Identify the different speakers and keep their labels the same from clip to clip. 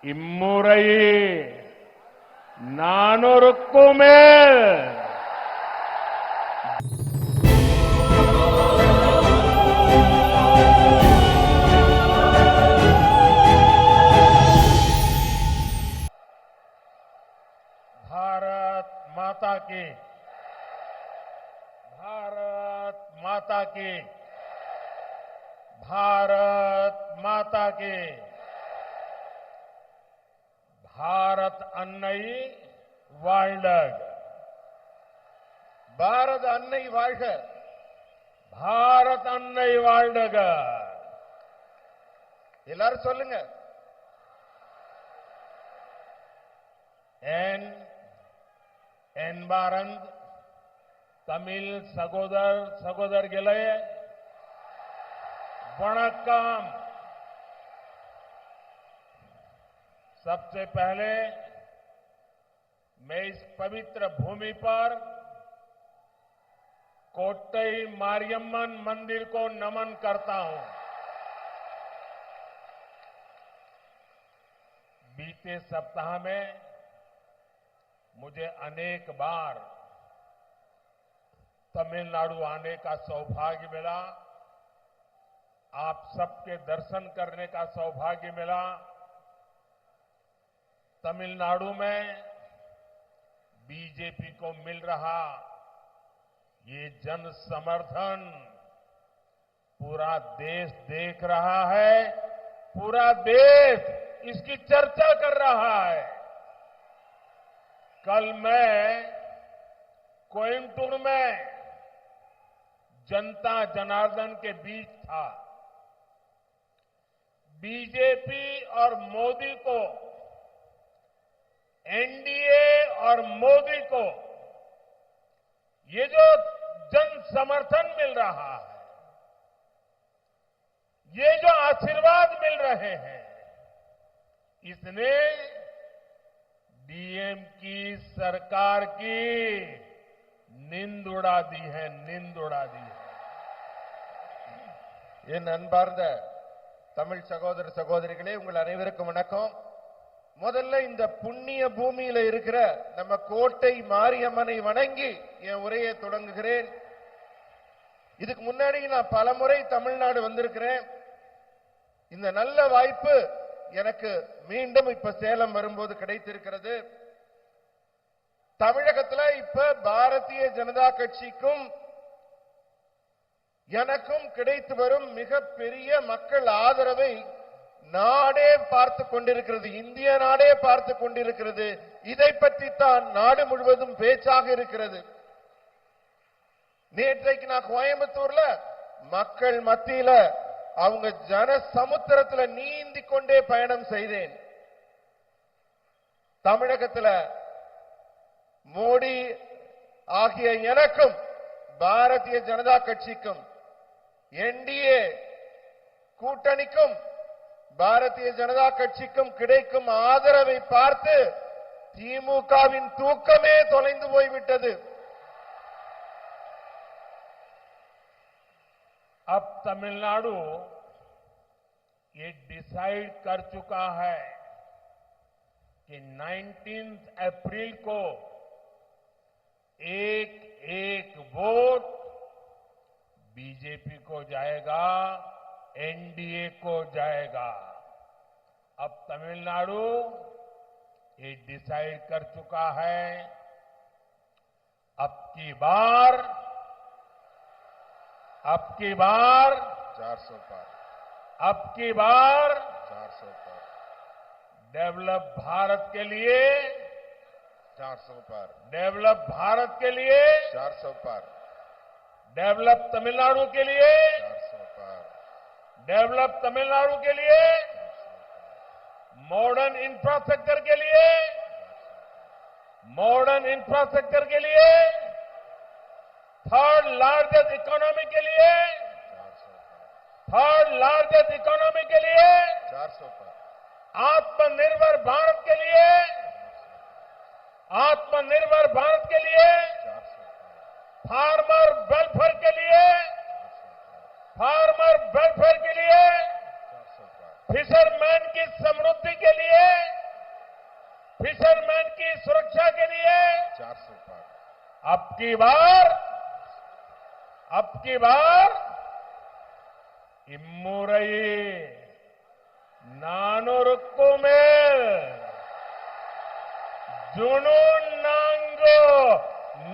Speaker 1: இம்முறை 400க்கும் மேல் भारत माता की, भारत माता की, भारत माता की, भारत अन्नै வாழ்க, பாரத அன்னை வாழ்க, பாரத் அன்னை வாழ்க. எல்லாரும் சொல்லுங்க. என்பாரந்த் தமிழ் சகோதர சகோதரிகளே வணக்கம். सबसे पहले मैं इस पवित्र भूमि पर कोट्टई मारियम्मन मंदिर को नमन करता हूं. बीते सप्ताह में मुझे अनेक बार तमिलनाडु आने का सौभाग्य मिला, आप सबके दर्शन करने का सौभाग्य मिला. तमिलनाडु में बीजेपी को मिल रहा ये जन समर्थन पूरा देश देख रहा है, पूरा देश इसकी चर्चा कर रहा है. कल मैं कोयम्बटूर में जनता जनार्दन के बीच था. बीजेपी और मोदी को, एनडीए और मोदी को ये जो जन समर्थन मिल रहा है, ये जो आशीर्वाद मिल रहे हैं, इसने डीएम की सरकार की नींद उड़ा दी है, नींद उड़ा दी है. என் அன்பார்ந்த தமிழ் சகோதர சகோதரிகளே, உங்கள் அனைவருக்கும் வணக்கம். முதல்ல இந்த புண்ணிய பூமியில இருக்கிற நம்ம கோட்டை மாரியம்மனை வணங்கி என் உரையை தொடங்குகிறேன். இதுக்கு முன்னாடி நான் பலமுறை தமிழ்நாடு வந்திருக்கிறேன். இந்த நல்ல வாய்ப்பு எனக்கு மீண்டும் இப்ப சேலம் வரும்போது கிடைத்திருக்கிறது. தமிழகத்துல இப்ப பாரதிய ஜனதா கட்சிக்கும் எனக்கும் கிடைத்து வரும் மிகப்பெரிய மக்கள் ஆதரவை நாடே பார்த்து கொண்டிருக்கிறது, இந்திய நாடே பார்த்து கொண்டிருக்கிறது. இதை பற்றி தான் நாடு முழுவதும் பேச்சாக இருக்கிறது. நேற்றைக்கு நான் கோயம்புத்தூர்ல மக்கள் மத்தியில அவங்க ஜன சமுத்திரத்துல நீந்தி கொண்டே பயணம் செய்தேன். தமிழகத்துல மோடி ஆகிய எனக்கும் பாரதிய ஜனதா கட்சிக்கும் என்டிஏ கூட்டணிக்கும் பாரதிய ஜனதா கட்சிக்கும் கிடைக்கும் ஆதரவை பார்த்து திமுகவின் தூக்கமே தொலைந்து போய்விட்டது. अब तमिलनाडु ये डिसाइड कर चुका है कि 19 अप्रैल को एक एक वोट बीजेपी को जाएगा, एनडीए को जाएगा. अब तमिलनाडु ये डिसाइड कर चुका है, अब की बार 400 पर, अब की बार 400 पर, डेवलप भारत के लिए 400 पर, डेवलप भारत के लिए 400 पर, डेवलप तमिलनाडु के लिए 400 पर, डेवलप तमिलनाडु के लिए, मॉडर्न इंफ्रास्ट्रक्चर के लिए, मॉडर्न इंफ्रास्ट्रक्चर के लिए, थर्ड लार्जेस्ट इकोनॉमी के लिए, थर्ड लार्जेस्ट इकोनॉमी के लिए 400 पर, आत्मनिर्भर भारत के लिए, आत्मनिर्भर भारत के लिए 400 पर, फार्मर वेलफेयर के लिए, फार्मर वेलफेयर के लिए, फिशरमैन की समृद्धि के लिए
Speaker 2: फिशरमैन की सुरक्षा के लिए
Speaker 1: 400 पार।
Speaker 2: अब की बार इम्मुरई नानोरुक्कु मेल जुनून नांगो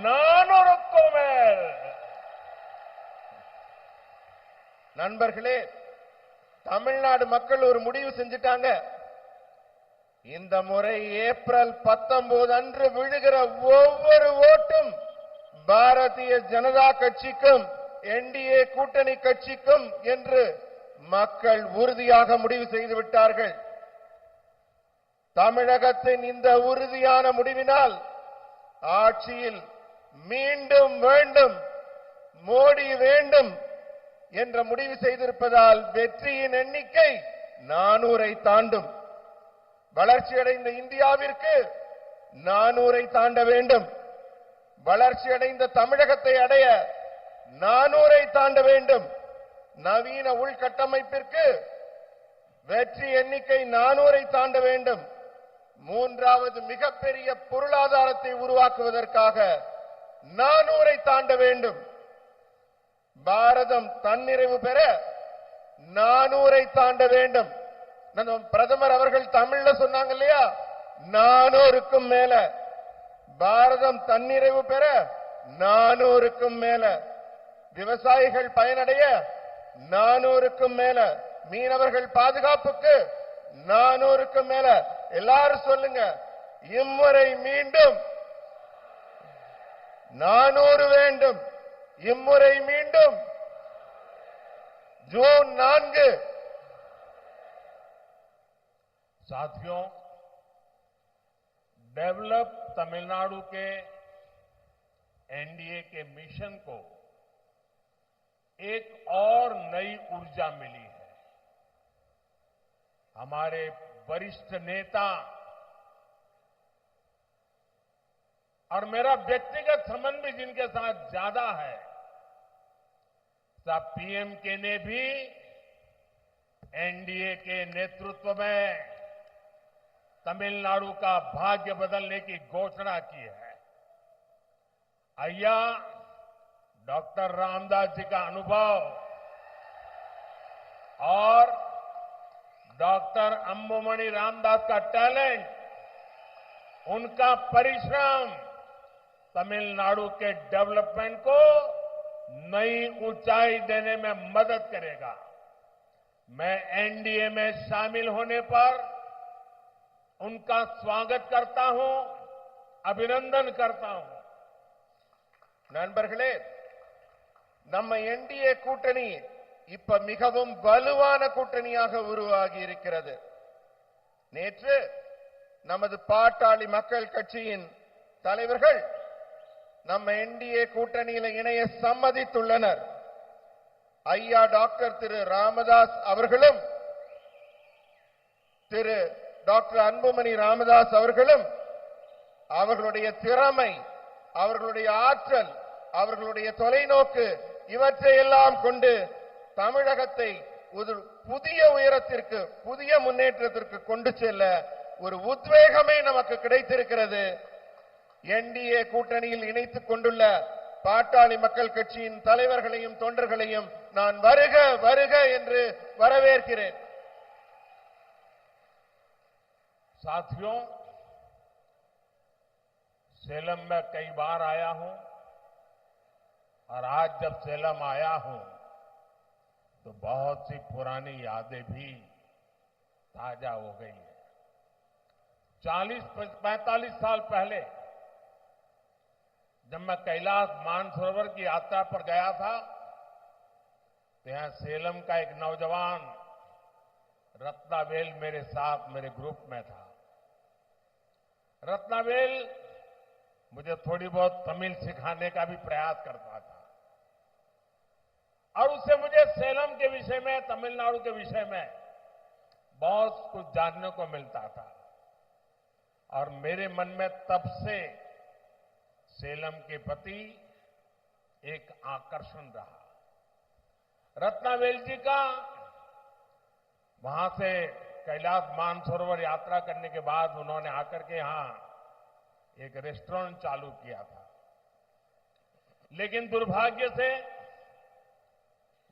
Speaker 2: नानोरुक्कु मेल।
Speaker 1: நண்பர்களே, தமிழ்நாடு மக்கள் ஒரு முடிவு செஞ்சிட்டாங்க. இந்த முறை ஏப்ரல் 19 அன்று விழுகிற ஒவ்வொரு ஓட்டும் பாரதிய ஜனதா கட்சிக்கும் என்டிஏ கூட்டணி கட்சிக்கும் என்று மக்கள் உறுதியாக முடிவு செய்து விட்டார்கள். தமிழகத்தின் இந்த உறுதியான முடிவினால் ஆட்சியில் மீண்டும் வேண்டும், மோடி வேண்டும் என்ற முடிவு செய்திருப்பதால் வெற்றியின் எண்ணிக்கை 400-ஐ தாண்டும். வளர்ச்சியடைந்த இந்தியாவிற்கு 400-ஐ தாண்ட வேண்டும். வளர்ச்சியடைந்த தமிழகத்தை அடைய 400-ஐ தாண்ட வேண்டும். நவீன உள்கட்டமைப்பிற்கு வெற்றி எண்ணிக்கை 400-ஐ தாண்ட வேண்டும். மூன்றாவது மிகப்பெரிய பொருளாதாரத்தை உருவாக்குவதற்காக 400-ஐ தாண்ட வேண்டும். பாரதம் தன்னிறைவு பெற 400-ஐ தாண்ட வேண்டும். பிரதமர் அவர்கள் தமிழ்ல சொன்னாங்க இல்லையா, 400க்கும் மேல. பாரதம் தன்னிறைவு பெற 400க்கும் மேல. விவசாயிகள் பயனடைய 400க்கும் மேல. மீனவர்கள் பாதுகாப்புக்கு 400க்கும் மேல. எல்லாரும் சொல்லுங்க, இம்முறை மீண்டும் 400 வேண்டும். இம்முறை மீண்டும் ஜூன் 4.
Speaker 2: साथियों, डेवलप तमिलनाडु के एनडीए के मिशन को एक और नई ऊर्जा मिली है। हमारे वरिष्ठ नेता और मेरा व्यक्तिगत संबंध भी जिनके साथ ज्यादा है, सब पीएम ने भी एनडीए के नेतृत्व में तमिलनाडु का भाग्य बदलने की घोषणा की है। अय्या डॉक्टर रामदास जी का अनुभव और डॉक्टर अंबुमणि रामदास का टैलेंट, उनका परिश्रम तमिलनाडु के डेवलपमेंट को नई ऊंचाई देने में मदद करेगा। मैं एनडीए में शामिल होने पर उनका स्वागत करता हूं, अभिनंदन करता हूं।
Speaker 1: நண்பர்களே, நம்ம என்டிஏ கூட்டணி இப்ப மிகவும் வலுவான கூட்டணியாக உருவாகி இருக்கிறது. நேற்று நமது பாட்டாளி மக்கள் கட்சியின் தலைவர்கள் நம்ம என்டிஏ கூட்டணியில இணைய சம்மதித்துள்ளனர். ஐயா டாக்டர் திரு ராமதாஸ் அவர்களும் திரு டாக்டர் அன்புமணி ராமதாஸ் அவர்களும் அவர்களுடைய திறமை, அவர்களுடைய ஆற்றல், அவர்களுடைய தொலைநோக்கு இவற்றையெல்லாம் கொண்டு தமிழகத்தை ஒரு புதிய உயரத்திற்கு, புதிய முன்னேற்றத்திற்கு கொண்டு செல்ல ஒரு உத்வேகமே நமக்கு கிடைத்திருக்கிறது. என்டிஏ கூட்டணியில் இணைத்துக் கொண்டுள்ள பாட்டாளி மக்கள் கட்சியின் தலைவர்களையும் தொண்டர்களையும் நான் வருக வருக என்று வரவேற்கிறேன்.
Speaker 2: साथियों, सेलम में कई बार आया हूं और आज जब सेलम आया हूं तो बहुत सी पुरानी यादें भी ताजा हो गई है। 40-45 साल पहले जब मैं कैलाश मानसरोवर की यात्रा पर गया था तो यहां सेलम का एक नौजवान रत्नावेल मेरे साथ, मेरे ग्रुप में था। रत्नावेल मुझे थोड़ी बहुत तमिल सिखाने का भी प्रयास करता था और उससे मुझे सेलम के विषय में, तमिलनाडु के विषय में बहुत कुछ जानने को मिलता था और मेरे मन में तब से सेलम के प्रति एक आकर्षण रहा। रत्नावेल जी का वहां से कैलाश मानसरोवर यात्रा करने के बाद उन्होंने आकर के यहां एक रेस्टोरेंट चालू किया था। लेकिन दुर्भाग्य से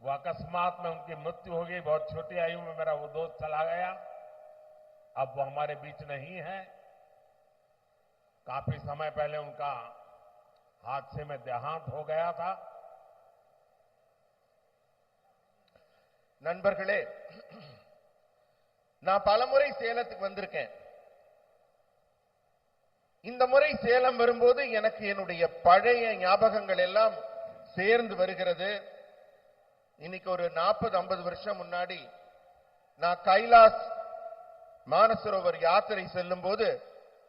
Speaker 2: वो अकस्मात में उनकी मृत्यु हो गई। बहुत छोटी आयु में मेरा वो दोस्त चला गया। अब वो हमारे बीच नहीं है। काफी समय पहले उनका हादसे में देहांत हो गया था।
Speaker 1: நண்பர்களே, நான் பலமுறை சேலத்துக்கு வந்திருக்கேன். இந்த முறை சேலம் வரும்போது எனக்கு என்னுடைய பழைய ஞாபகங்கள் எல்லாம் சேர்ந்து வருகிறது. இன்னைக்கு ஒரு 40-50 வருஷம் முன்னாடி நான் கைலாஸ் மானசரோவர் யாத்திரை செல்லும் போது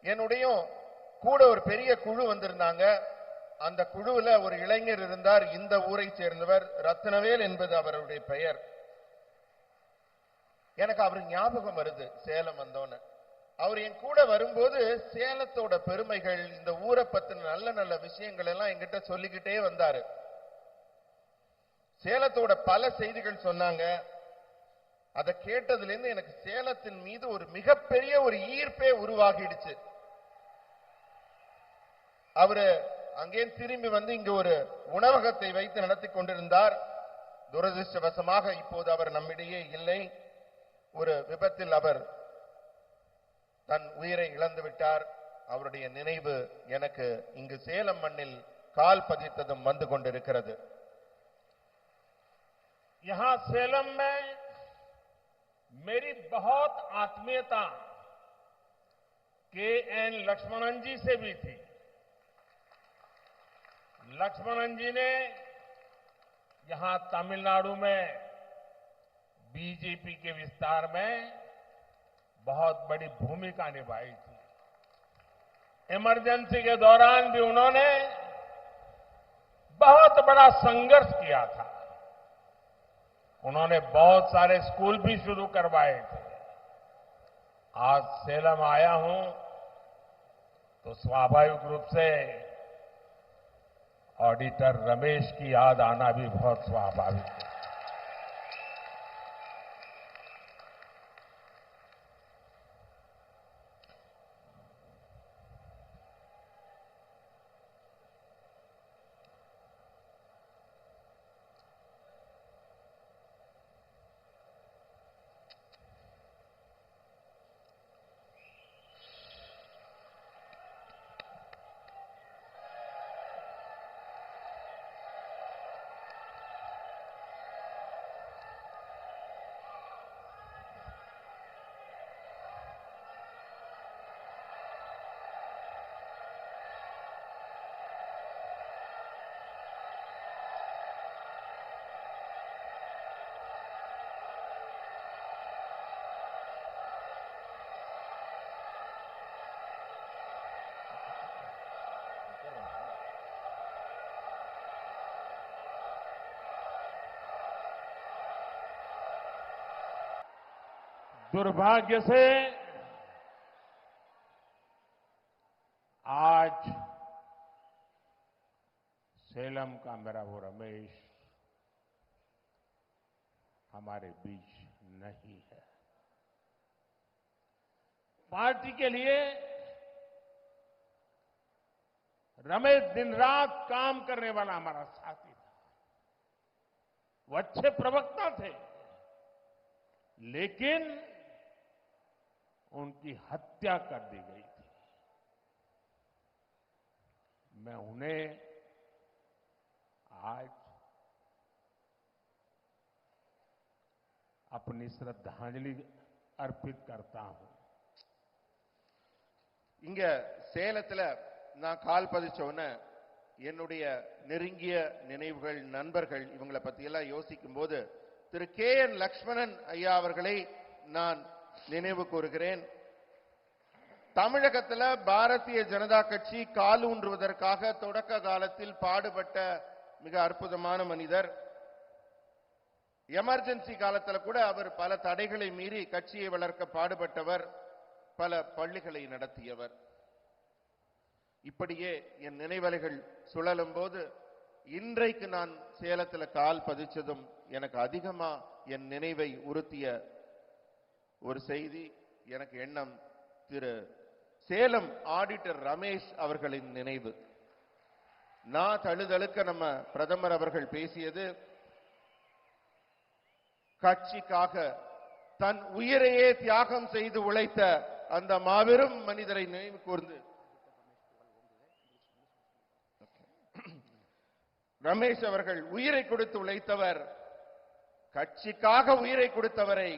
Speaker 1: என்னுடைய கூட ஒரு பெரிய குழு வந்திருந்தாங்க. அந்த குழுவுல ஒரு இளைஞர் இருந்தார். இந்த ஊரை சேர்ந்தவர், ரத்னவேல் என்பது அவருடைய பெயர். எனக்கு அவர் ஞாபகம் வருது சேலம் வந்தோன்னு. அவர் என் கூட வரும்போது சேலத்தோட பெருமைகள், இந்த ஊரை பத்தின நல்ல நல்ல விஷயங்கள் எல்லாம் என்கிட்ட சொல்லிக்கிட்டே வந்தாரு. சேலத்தோட பல செய்திகள் சொன்னாங்க. அதை கேட்டதுல இருந்து எனக்கு சேலத்தின் மீது ஒரு மிகப்பெரிய ஒரு ஈர்ப்பே உருவாகிடுச்சு. அவரு அங்கே திரும்பி வந்து இங்க ஒரு உணவகத்தை வைத்து நடத்தி கொண்டிருந்தார். துரதிருஷ்டவசமாக இப்போது அவர் நம்மிடையே இல்லை. ஒரு விபத்தில் அவர் தன் உயிரை இழந்து விட்டார். அவருடைய நினைவு எனக்கு இங்கு சேலம் மண்ணில் கால் பதித்ததும் வந்து கொண்டிருக்கிறது.
Speaker 2: यहां सेलम में मेरी बहुत आत्मीयता के.एन. लक्ष्मणन जी से भी थी। लक्ष्मणन जी ने यहां तमिलनाडु में बीजेपी के विस्तार में बहुत बड़ी भूमिका निभाई थी। इमरजेंसी के दौरान भी उन्होंने बहुत बड़ा संघर्ष किया था। उन्होंने बहुत सारे स्कूल भी शुरू करवाए थे। आज सेलम आया हूं तो स्वाभाविक रूप से ऑडिटर रमेश की याद आना भी बहुत स्वाभाविक है। दुर्भाग्य से आज सेलम का मेरा वो रमेश हमारे बीच नहीं है। पार्टी के लिए रमेश दिन रात काम करने वाला हमारा साथी था। वो अच्छे प्रवक्ता थे, लेकिन उनकी हत्या कर दी गई थी। मैं उन्हें आज अपनी श्रद्धांजलि अर्पित करता हूं।
Speaker 1: இங்க சேலத்துல நான் கால் பதிச்சோன்னு என்னுடைய நெருங்கிய நினைவுகள், நண்பர்கள் இவங்களை பத்தி எல்லாம் யோசிக்கும் போது திரு கே.என். லக்ஷ்மணன் ஐயா அவர்களை நான் நினைவு கூறுகிறேன். தமிழகத்தில் பாரதிய ஜனதா கட்சி காலூன்றுவதற்காக தொடக்க காலத்தில் பாடுபட்ட மிக அற்புதமான மனிதர். எமர்ஜென்சி காலத்தில் கூட அவர் பல தடைகளை மீறி கட்சியை வளர்க்க பாடுபட்டவர், பல பள்ளிகளை நடத்தியவர். இப்படியே என் நினைவலைகள் சுழலும் போது இன்றைக்கு நான் சேலத்தில் கால் பதிச்சதும் எனக்கு அதிகமா என் நினைவை உறுத்திய ஒரு செய்தி எனக்கு எண்ணம், திரு சேலம் ஆடிட்டர் ரமேஷ் அவர்களின் நினைவு. நான் தழுதழுக்க நம்ம பிரதமர் அவர்கள் பேசியது, கட்சிக்காக தன் உயிரையே தியாகம் செய்து உழைத்த அந்த மாபெரும் மனிதரை நினைவு கூர்ந்து ரமேஷ் அவர்கள் உயிரை கொடுத்து உழைத்தவர், கட்சிக்காக உயிரை கொடுத்தவரை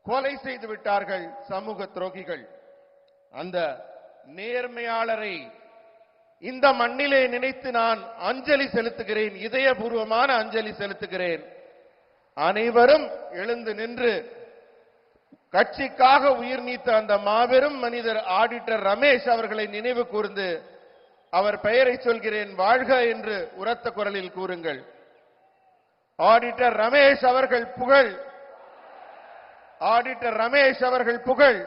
Speaker 1: கொலை செய்து விட்டார்கள் சமூக துரோகிகள். அந்த நேர்மையாளரை இந்த மண்ணிலே நினைத்து நான் அஞ்சலி செலுத்துகிறேன், இதயபூர்வமான அஞ்சலி செலுத்துகிறேன். அனைவரும் எழுந்து நின்று கட்சிக்காக உயிர் நீத்த அந்த மாபெரும் மனிதர் ஆடிட்டர் ரமேஷ் அவர்களை நினைவு கூர்ந்து அவர் பெயரை சொல்கிறேன், வாழ்க என்று உரத்த குரலில் கூறுங்கள். ஆடிட்டர் ரமேஷ் அவர்கள் புகழ், ஆடிட்டர் ரமேஷ் அவர்கள் புகழ்.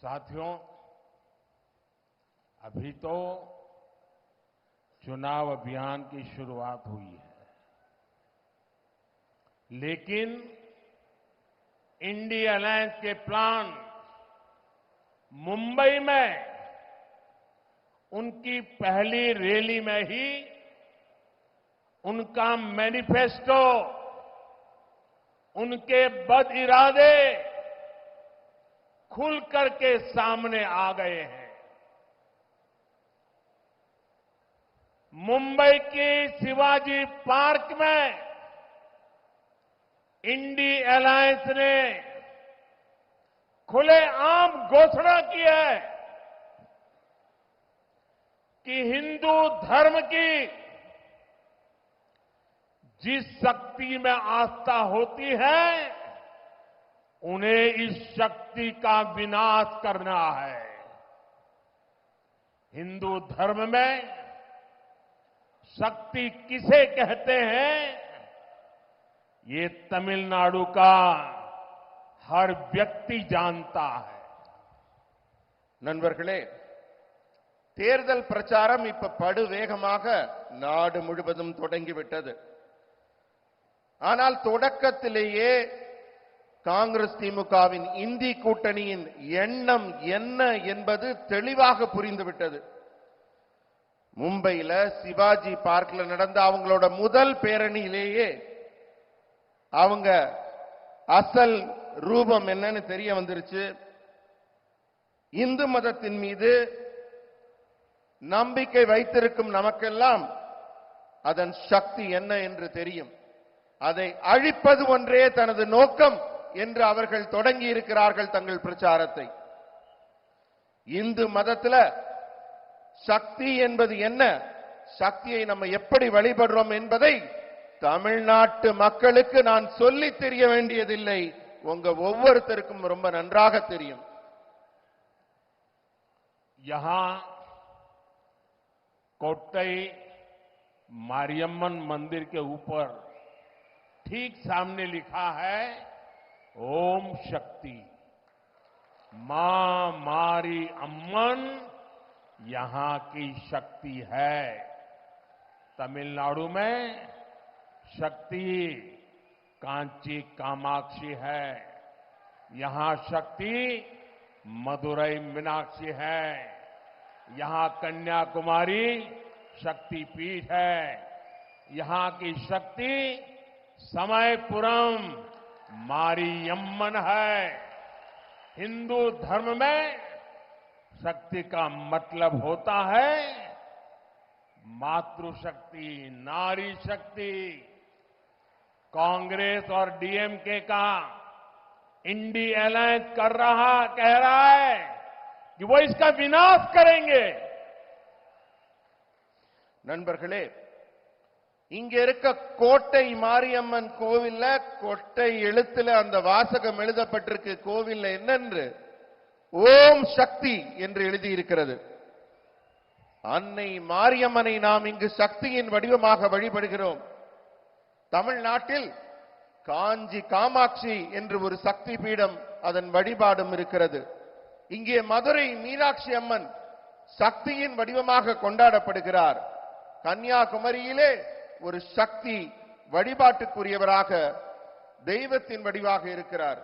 Speaker 2: साथियों, अभी तो चुनाव अभियान की शुरुआत हुई है, लेकिन इंडिया अलायंस के प्लान मुंबई में उनकी पहली रैली में ही उनका मैनिफेस्टो, उनके बद इरादे खुल करके सामने आ गए हैं। मुंबई की शिवाजी पार्क में इंडी अलायंस ने खुलेआम घोषणा की है कि हिंदू धर्म की जिस शक्ति में आस्था होती है, उन्हें इस शक्ति का विनाश करना है। हिंदू धर्म में शक्ति किसे कहते हैं, ये तमिलनाडु का हर व्यक्ति जानता है.
Speaker 1: நண்பர்களே, தேர்தல் பிரச்சாரம் இப்ப படு வேகமாக நாடு முழுவதும் தொடங்கிவிட்டது. ஆனால் தொடக்கத்திலேயே காங்கிரஸ் திமுகவின் இந்தி கூட்டணியின் எண்ணம் என்ன என்பது தெளிவாக புரிந்துவிட்டது. மும்பையில சிவாஜி பார்க்ல நடந்த அவங்களோட முதல் பேரணியிலேயே அவங்க அசல் ரூபம் என்னன்னு தெரிய வந்துருச்சு. இந்து மதத்தின் மீது நம்பிக்கை வைத்திருக்கும் நமக்கெல்லாம் அதன் சக்தி என்ன என்று தெரியும். அதை அழிப்பது ஒன்றே தனது நோக்கம் என்று அவர்கள் தொடங்கி இருக்கிறார்கள் தங்கள் பிரச்சாரத்தை. இந்து மதத்துல சக்தி என்பது என்ன, சக்தியை நம்ம எப்படி வழிபடுறோம் என்பதை தமிழ்நாட்டு மக்களுக்கு நான் சொல்லி தெரிய வேண்டியதில்லை, உங்க ஒவ்வொருத்தருக்கும் ரொம்ப நன்றாக தெரியும்.
Speaker 2: यहां कोट्टई मारियम्मन मंदिर के ऊपर ठीक सामने लिखा है ओम शक्ति। मां मारी अम्मन यहां की शक्ति है। तमिलनाडु में शक्ति कांची कामाक्षी है, यहां शक्ति मदुरई मीनाक्षी है, यहां कन्याकुमारी शक्ति पीठ है, यहां की शक्ति समयपुरम मारियम्मन है। हिंदू धर्म में शक्ति का मतलब होता है मातृशक्ति, नारी शक्ति। कांग्रेस और डीएमके का इंडी अलायंस कह रहा है कि वो इसका विनाश करेंगे।
Speaker 1: நண்பர்களே, இங்க இருக்க கோட்டை மாரியம்மன் கோவில்ல கொட்டை எழுத்துல அந்த வாசகம் எழுதப்பட்டிருக்கு. கோவில்ல என்னென்று ஓம் சக்தி என்று எழுதி இருக்கிறது. அன்னை மாரியம்மனை நாம் இங்கு சக்தியின் வடிவமாக வழிபடுகிறோம். தமிழ்நாட்டில் காஞ்சி காமாட்சி என்று ஒரு சக்தி பீடம், அதன் வழிபாடும் இருக்கிறது. இங்கே மதுரை மீனாட்சி அம்மன் சக்தியின் வடிவமாக கொண்டாடப்படுகிறார். கன்னியாகுமரியிலே ஒரு சக்தி வழிபாட்டுக்குரியவராக தெய்வத்தின் வடிவாக இருக்கிறார்.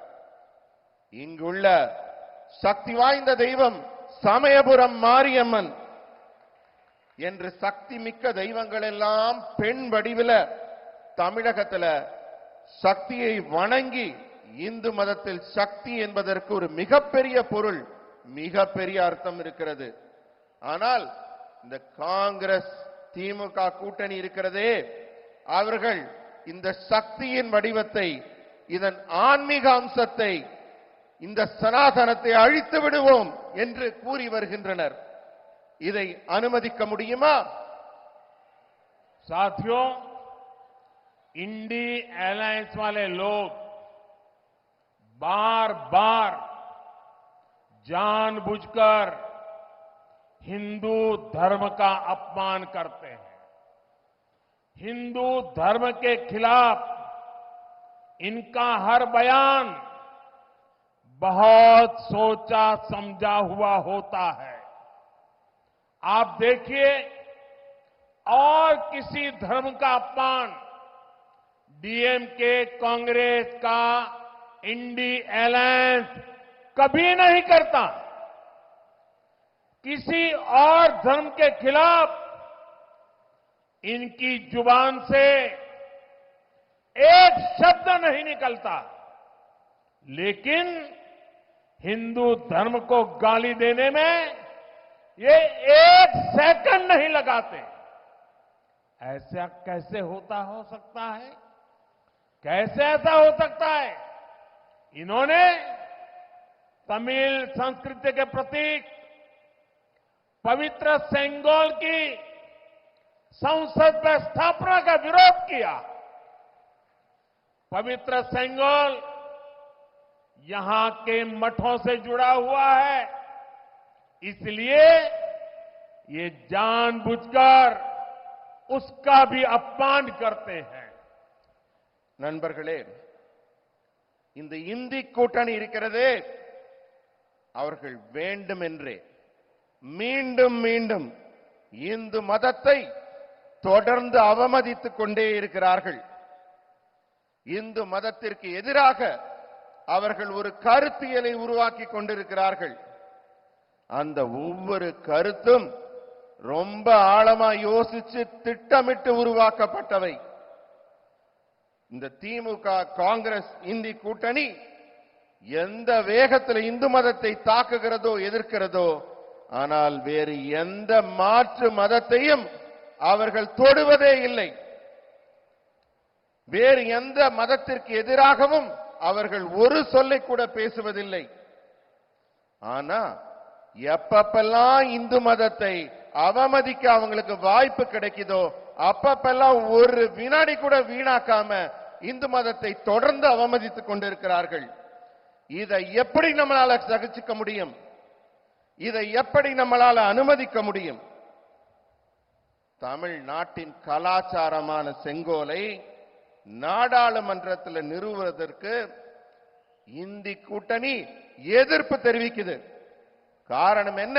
Speaker 1: இங்குள்ள சக்தி வாய்ந்த தெய்வம் சமயபுரம் மாரியம்மன் என்று சக்தி மிக்க தெய்வங்கள் எல்லாம் பெண் வடிவில தமிழகத்துல சக்தியை வணங்கி இந்து மதத்தில் சக்தி என்பதற்கு ஒரு மிகப்பெரிய பொருள், மிகப்பெரிய அர்த்தம் இருக்கிறது. ஆனால் இந்த காங்கிரஸ் திமுக கூட்டணி இருக்கிறதே, அவர்கள் இந்த சக்தியின் வடிவத்தை, இதன் ஆன்மீக அம்சத்தை, இந்த சனாதனத்தை அழித்து விடுவோம் என்று கூறி வருகின்றனர். இதை அனுமதிக்க முடியுமா?
Speaker 2: साथियों, इंडी अलायंस वाले लोग बार बार जानबूझकर हिंदू धर्म का अपमान करते हैं. हिंदू धर्म के खिलाफ इनका हर बयान बहुत सोचा समझा हुआ होता है. आप देखिए, और किसी धर्म का अपमान डीएमके कांग्रेस का इंडी अलायंस कभी नहीं करता. किसी और धर्म के खिलाफ इनकी जुबान से एक शब्द नहीं निकलता, लेकिन हिंदू धर्म को गाली देने में ये एक सेकंड नहीं लगाते. ऐसा कैसे हो सकता है? कैसे ऐसा हो सकता है? इन्होंने तमिल संस्कृति के प्रतीक पवित्र सेंगोल की संसद में स्थापना का विरोध किया. पवित्र सेंगोल यहां के मठों से जुड़ा हुआ है, इसलिए ये जानबूझकर उसका भी अपमान करते हैं.
Speaker 1: நண்பர்களே, இந்த இந்தி கூட்டணி இருக்கிறதே, அவர்கள் வேண்டுமென்றே மீண்டும் மீண்டும் இந்து மதத்தை தொடர்ந்து அவமதித்துக் கொண்டே இருக்கிறார்கள். இந்து மதத்திற்கு எதிராக அவர்கள் ஒரு கருத்தியலை உருவாக்கி கொண்டிருக்கிறார்கள். அந்த ஒவ்வொரு கருத்தும் ரொம்ப ஆழமா யோசிச்சு திட்டமிட்டு உருவாக்கப்பட்டவை. இந்த திமுக காங்கிரஸ் இந்தி கூட்டணி எந்த வேகத்தில் இந்து மதத்தை தாக்குகிறதோ, எதிர்க்கிறதோ, ஆனால் வேறு எந்த மாற்று மதத்தையும் அவர்கள் தொடுவதே இல்லை. வேறு எந்த மதத்திற்கு எதிராகவும் அவர்கள் ஒரு சொல்லை கூட பேசுவதில்லை. ஆனா எப்பப்பெல்லாம் இந்து மதத்தை அவமதிக்க அவங்களுக்கு வாய்ப்பு கிடைக்குதோ, அப்பப்பெல்லாம் ஒரு வினாடி கூட வீணாக்காம இந்து மதத்தை தொடர்ந்து அவமதித்துக் கொண்டிருக்கிறார்கள். இதை எப்படி நம்மளால சகிச்சுக்க முடியும்? இதை எப்படி நம்மளால அனுமதிக்க முடியும்? தமிழ்நாட்டின் கலாச்சாரமான செங்கோலை நாடாளுமன்றத்தில் நிறுவுவதற்கு இந்தி கூட்டணி எதிர்ப்பு தெரிவிக்குது. காரணம் என்ன?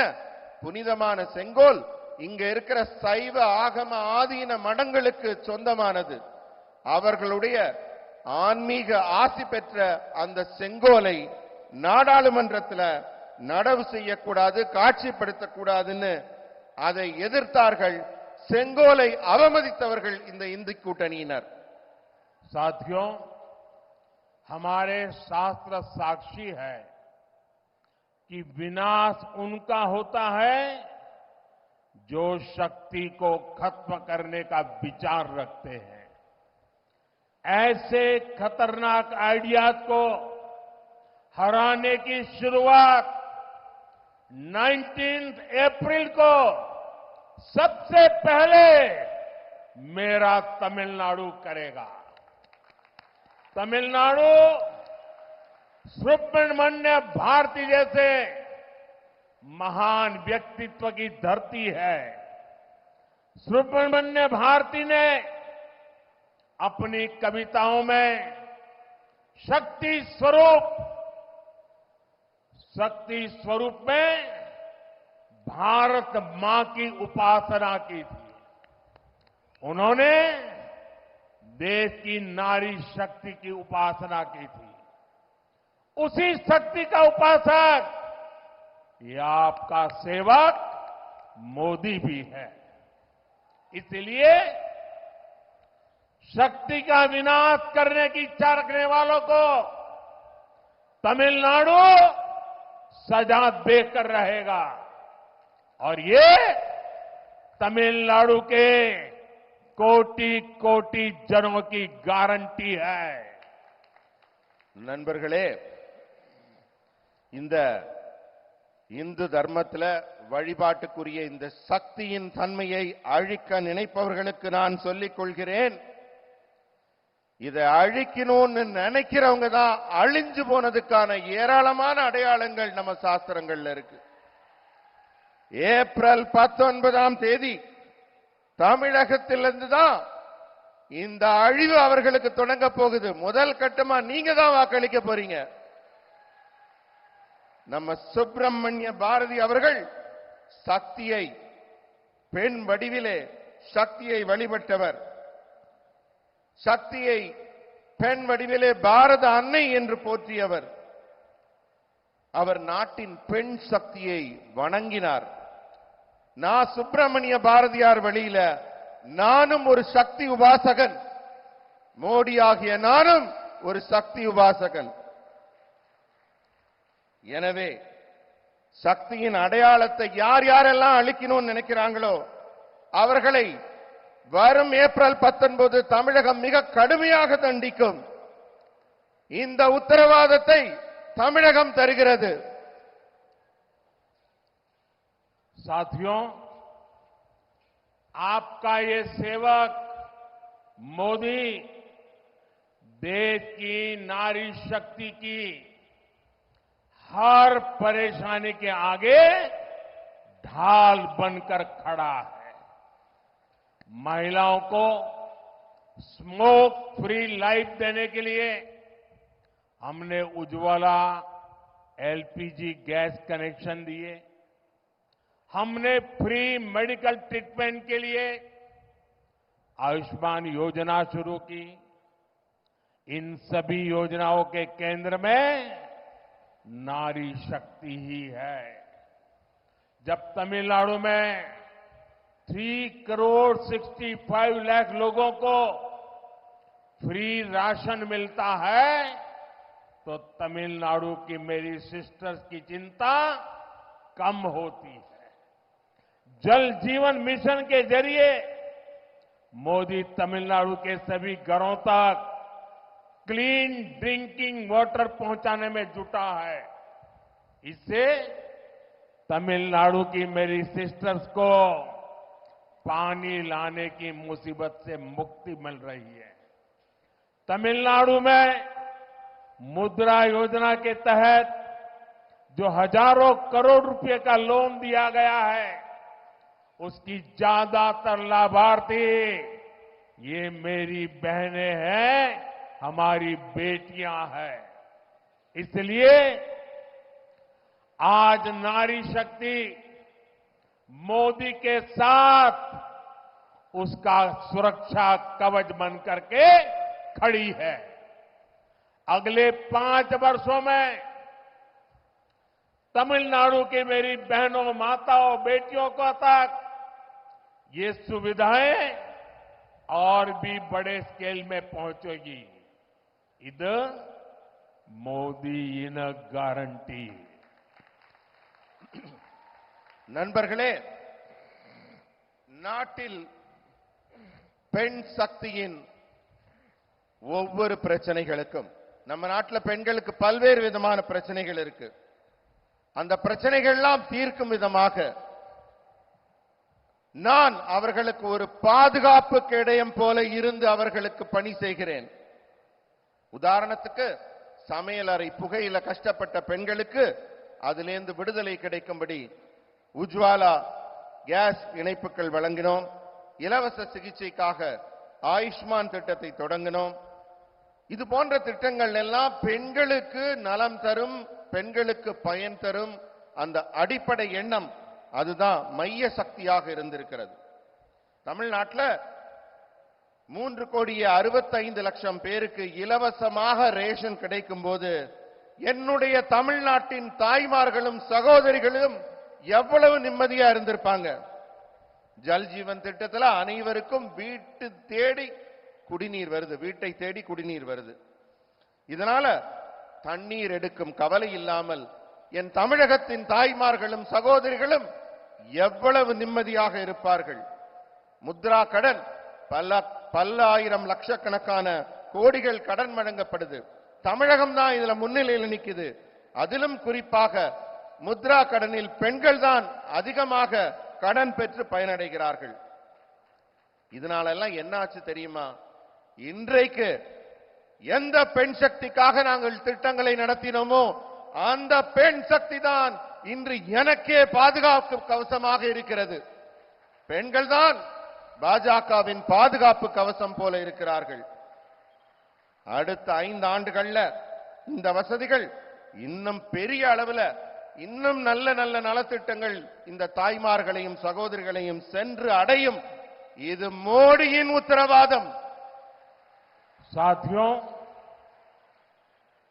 Speaker 1: புனிதமான செங்கோல் இங்க இருக்கிற சைவ ஆகம ஆதீன மடங்களுக்கு சொந்தமானது. அவர்களுடைய ஆன்மீக ஆசி பெற்ற அந்த செங்கோலை நாடாளுமன்றத்தில் நடவு செய்யக்கூடாது, காட்சிப்படுத்தக்கூடாதுன்னு அதை எதிர்த்தார்கள். செங்கோலை அவமதித்தவர்கள் இந்த இந்தி கூட்டணியினர்.
Speaker 2: साथियों, हमारे शास्त्र साक्षी है कि विनाश उनका होता है जो शक्ति को खत्म करने का विचार रखते हैं. ऐसे खतरनाक आइडियाज को हराने की शुरुआत 19 अप्रैल को सबसे पहले मेरा तमिलनाडु करेगा. तमिलनाडु सुब्रमण्य भारती जैसे महान व्यक्तित्व की धरती है. सुब्रमण्य भारती ने अपनी कविताओं में शक्ति स्वरूप में भारत मां की उपासना की थी. उन्होंने देश की नारी शक्ति की उपासना की थी। उसी शक्ति का उपासक ये आपका सेवक मोदी भी है। इसलिए शक्ति का विनाश करने की इच्छा रखने वालों को तमिलनाडु सजा देकर रहेगा और ये तमिलनाडु के कोटि कोटि जनों की गारंटी है।
Speaker 1: நண்பர்களே, இந்த இந்து தர்மத்துல வழிபாட்டுக்குரிய இந்த சக்தியின் தன்மையை அழிக்க நினைப்பவர்களுக்கு நான் சொல்லிக் கொள்கிறேன், இதை அழிக்கணும்னு நினைக்கிறவங்க தான் அழிஞ்சு போனதுக்கான ஏராளமான அடையாளங்கள் நம்ம சாஸ்திரங்கள்ல இருக்கு. ஏப்ரல் 19ஆம் தேதி தமிழகத்திலிருந்து தான் இந்த அழிவு அவர்களுக்கு தொடங்க போகுது. முதல் கட்டமா நீங்க தான் வாக்களிக்க போறீங்க. நம்ம சுப்பிரமணிய பாரதி அவர்கள் சக்தியை பெண் வடிவிலே சக்தியை வழிபட்டவர். சக்தியை பெண் வடிவிலே பாரத அன்னை என்று போற்றியவர். அவர் நாட்டின் பெண் சக்தியை வணங்கினார். நான் சுப்பிரமணிய பாரதியார் வழியில நானும் ஒரு சக்தி உபாசகன், மோடி ஆகிய நானும் ஒரு சக்தி உபாசகன். எனவே சக்தியின் அடையாளத்தை யார் யாரெல்லாம் அழிக்கணும்னு நினைக்கிறாங்களோ அவர்களை வரும் ஏப்ரல் 19 தமிழகம் மிக கடுமையாக தண்டிக்கும். இந்த உத்தரவாதத்தை தமிழகம் தருகிறது.
Speaker 2: साथियों, आपका ये सेवक मोदी देश की नारी शक्ति की हर परेशानी के आगे ढाल बनकर खड़ा है। महिलाओं को स्मोक फ्री लाइफ देने के लिए हमने उज्ज्वला एलपीजी गैस कनेक्शन दिए। हमने फ्री मेडिकल ट्रीटमेंट के लिए आयुष्मान योजना शुरू की। इन सभी योजनाओं के केंद्र में नारी शक्ति ही है। जब तमिलनाडु में 3,65 लाख लोगों को फ्री राशन मिलता है तो तमिलनाडु की मेरी सिस्टर्स की चिंता कम होती है। जल जीवन मिशन के जरिए मोदी तमिलनाडु के सभी घरों तक क्लीन ड्रिंकिंग वाटर पहुंचाने में जुटा है। इससे तमिलनाडु की मेरी सिस्टर्स को पानी लाने की मुसीबत से मुक्ति मिल रही है। तमिलनाडु में मुद्रा योजना के तहत जो हजारों करोड़ रुपए का लोन दिया गया है उसकी ज्यादातर लाभार्थी ये मेरी बहनें हैं, हमारी बेटियां हैं। इसलिए आज नारी शक्ति मोदी के साथ उसका सुरक्षा कवच बन करके खड़ी है। अगले 5 वर्षों में तमिलनाडु की मेरी बहनों, माताओं, बेटियों को तक ये सुविधाएं और भी बड़े स्केल में पहुंचेगी। இது மோடியின் கேரண்டி.
Speaker 1: நண்பர்களே, நாட்டில் பெண் சக்தியின் ஒவ்வொரு பிரச்சனைகளுக்கும் நம்ம நாட்டில் பெண்களுக்கு பல்வேறு விதமான பிரச்சனைகள் இருக்கு. அந்த பிரச்சனைகள்லாம் தீர்க்கும் விதமாக நான் அவர்களுக்கு ஒரு பாதுகாப்பு கேடயம் போல இருந்து அவர்களுக்கு பணி செய்கிறேன். உதாரணத்துக்கு சமையலறை புகையில கஷ்டப்பட்ட பெண்களுக்கு அதிலிருந்து விடுதலை கிடைக்கும்படி உஜ்வாலா கேஸ் இணைப்புகள் வழங்கினோம். இலவச சிகிச்சைக்காக ஆயுஷ்மான் திட்டத்தை தொடங்கினோம். இது போன்ற திட்டங்கள் எல்லாம் பெண்களுக்கு நலம் தரும், பெண்களுக்கு பயன் தரும். அந்த அடிப்படை எண்ணம் அதுதான் மைய சக்தியாக இருந்திருக்கிறது. தமிழ்நாட்டில் 3,65,00,000 பேருக்கு இலவசமாக ரேஷன் கிடைக்கும் போது என்னுடைய தமிழ்நாட்டின் தாய்மார்களும் சகோதரிகளும் எவ்வளவு நிம்மதியா இருந்திருப்பாங்க. ஜல் ஜீவன் திட்டத்துல அனைவருக்கும் வீட்டை தேடி குடிநீர் வருது. இதனால தண்ணீர் எடுக்கும் கவலை இல்லாமல் என் தமிழகத்தின் தாய்மார்களும் சகோதரிகளும் எவ்வளவு நிம்மதியாக இருப்பார்கள். முத்ரா கடன் பல ஆயிரம் லட்சக்கணக்கான கோடிகள் கடன் வழங்கப்படுது. தமிழகம் தான் இதுல முன்னிலையில் நிக்குது. அதிலும் குறிப்பாக முத்ரா கடனில் பெண்கள் தான் அதிகமாக கடன் பெற்று பயனடைகிறார்கள். இதனால எல்லாம் என்ன ஆச்சு தெரியுமா? இன்றைக்கு எந்த பெண் சக்திக்காக நாங்கள் திட்டங்களை நடத்தினோமோ அந்த பெண் சக்தி தான் இன்று எனக்கே பாதுகாப்பு கவசமாக இருக்கிறது. பெண்கள் தான் பாஜகவின் பாதுகாப்பு கவசம் போல இருக்கிறார்கள். அடுத்த 5 ஆண்டுகள்ல இந்த வசதிகள் இன்னும் பெரிய அளவில் இன்னும் நல்ல நல்ல நலத்திட்டங்கள் இந்த தாய்மார்களையும் சகோதரிகளையும் சென்று அடையும். இது மோடியின் உத்தரவாதம்.
Speaker 2: साथियों,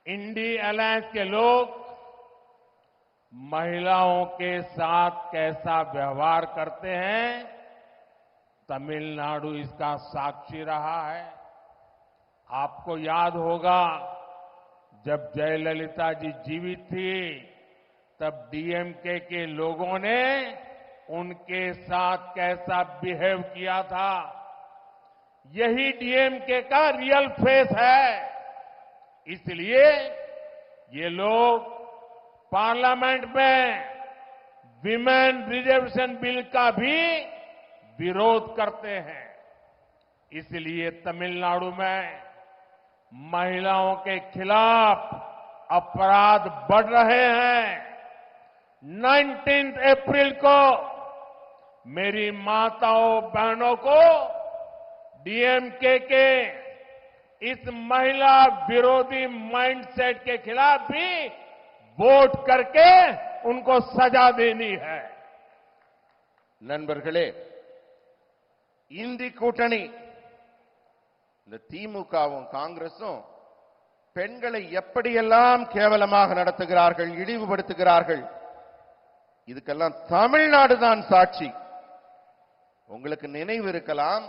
Speaker 2: इंडी अलायंस के लोग महिलाओं के साथ कैसा व्यवहार करते हैं, तमिलनाडु इसका साक्षी रहा है। आपको याद होगा जब जयललिता जी जीवित थी तब डीएमके के लोगों ने उनके साथ कैसा बिहेव किया था। यही डीएमके का रियल फेस है। इसलिए ये लोग पार्लियामेंट में विमेन रिजर्वेशन बिल का भी विरोध करते हैं। इसलिए तमिलनाडु में महिलाओं के खिलाफ अपराध बढ़ रहे हैं। 19 अप्रैल को मेरी माताओं बहनों को डीएमके के इस महिला विरोधी माइंडसेट के खिलाफ भी वोट करके उनको सजा देनी है।
Speaker 1: நண்பர்களே, இந்தி கூட்டணி இந்த திமுகவும் காங்கிரசும் பெண்களை எப்படியெல்லாம் கேவலமாக நடத்துகிறார்கள், இழிவுபடுத்துகிறார்கள். இதுக்கெல்லாம் தமிழ்நாடு தான் சாட்சி. உங்களுக்கு நினைவு இருக்கலாம்,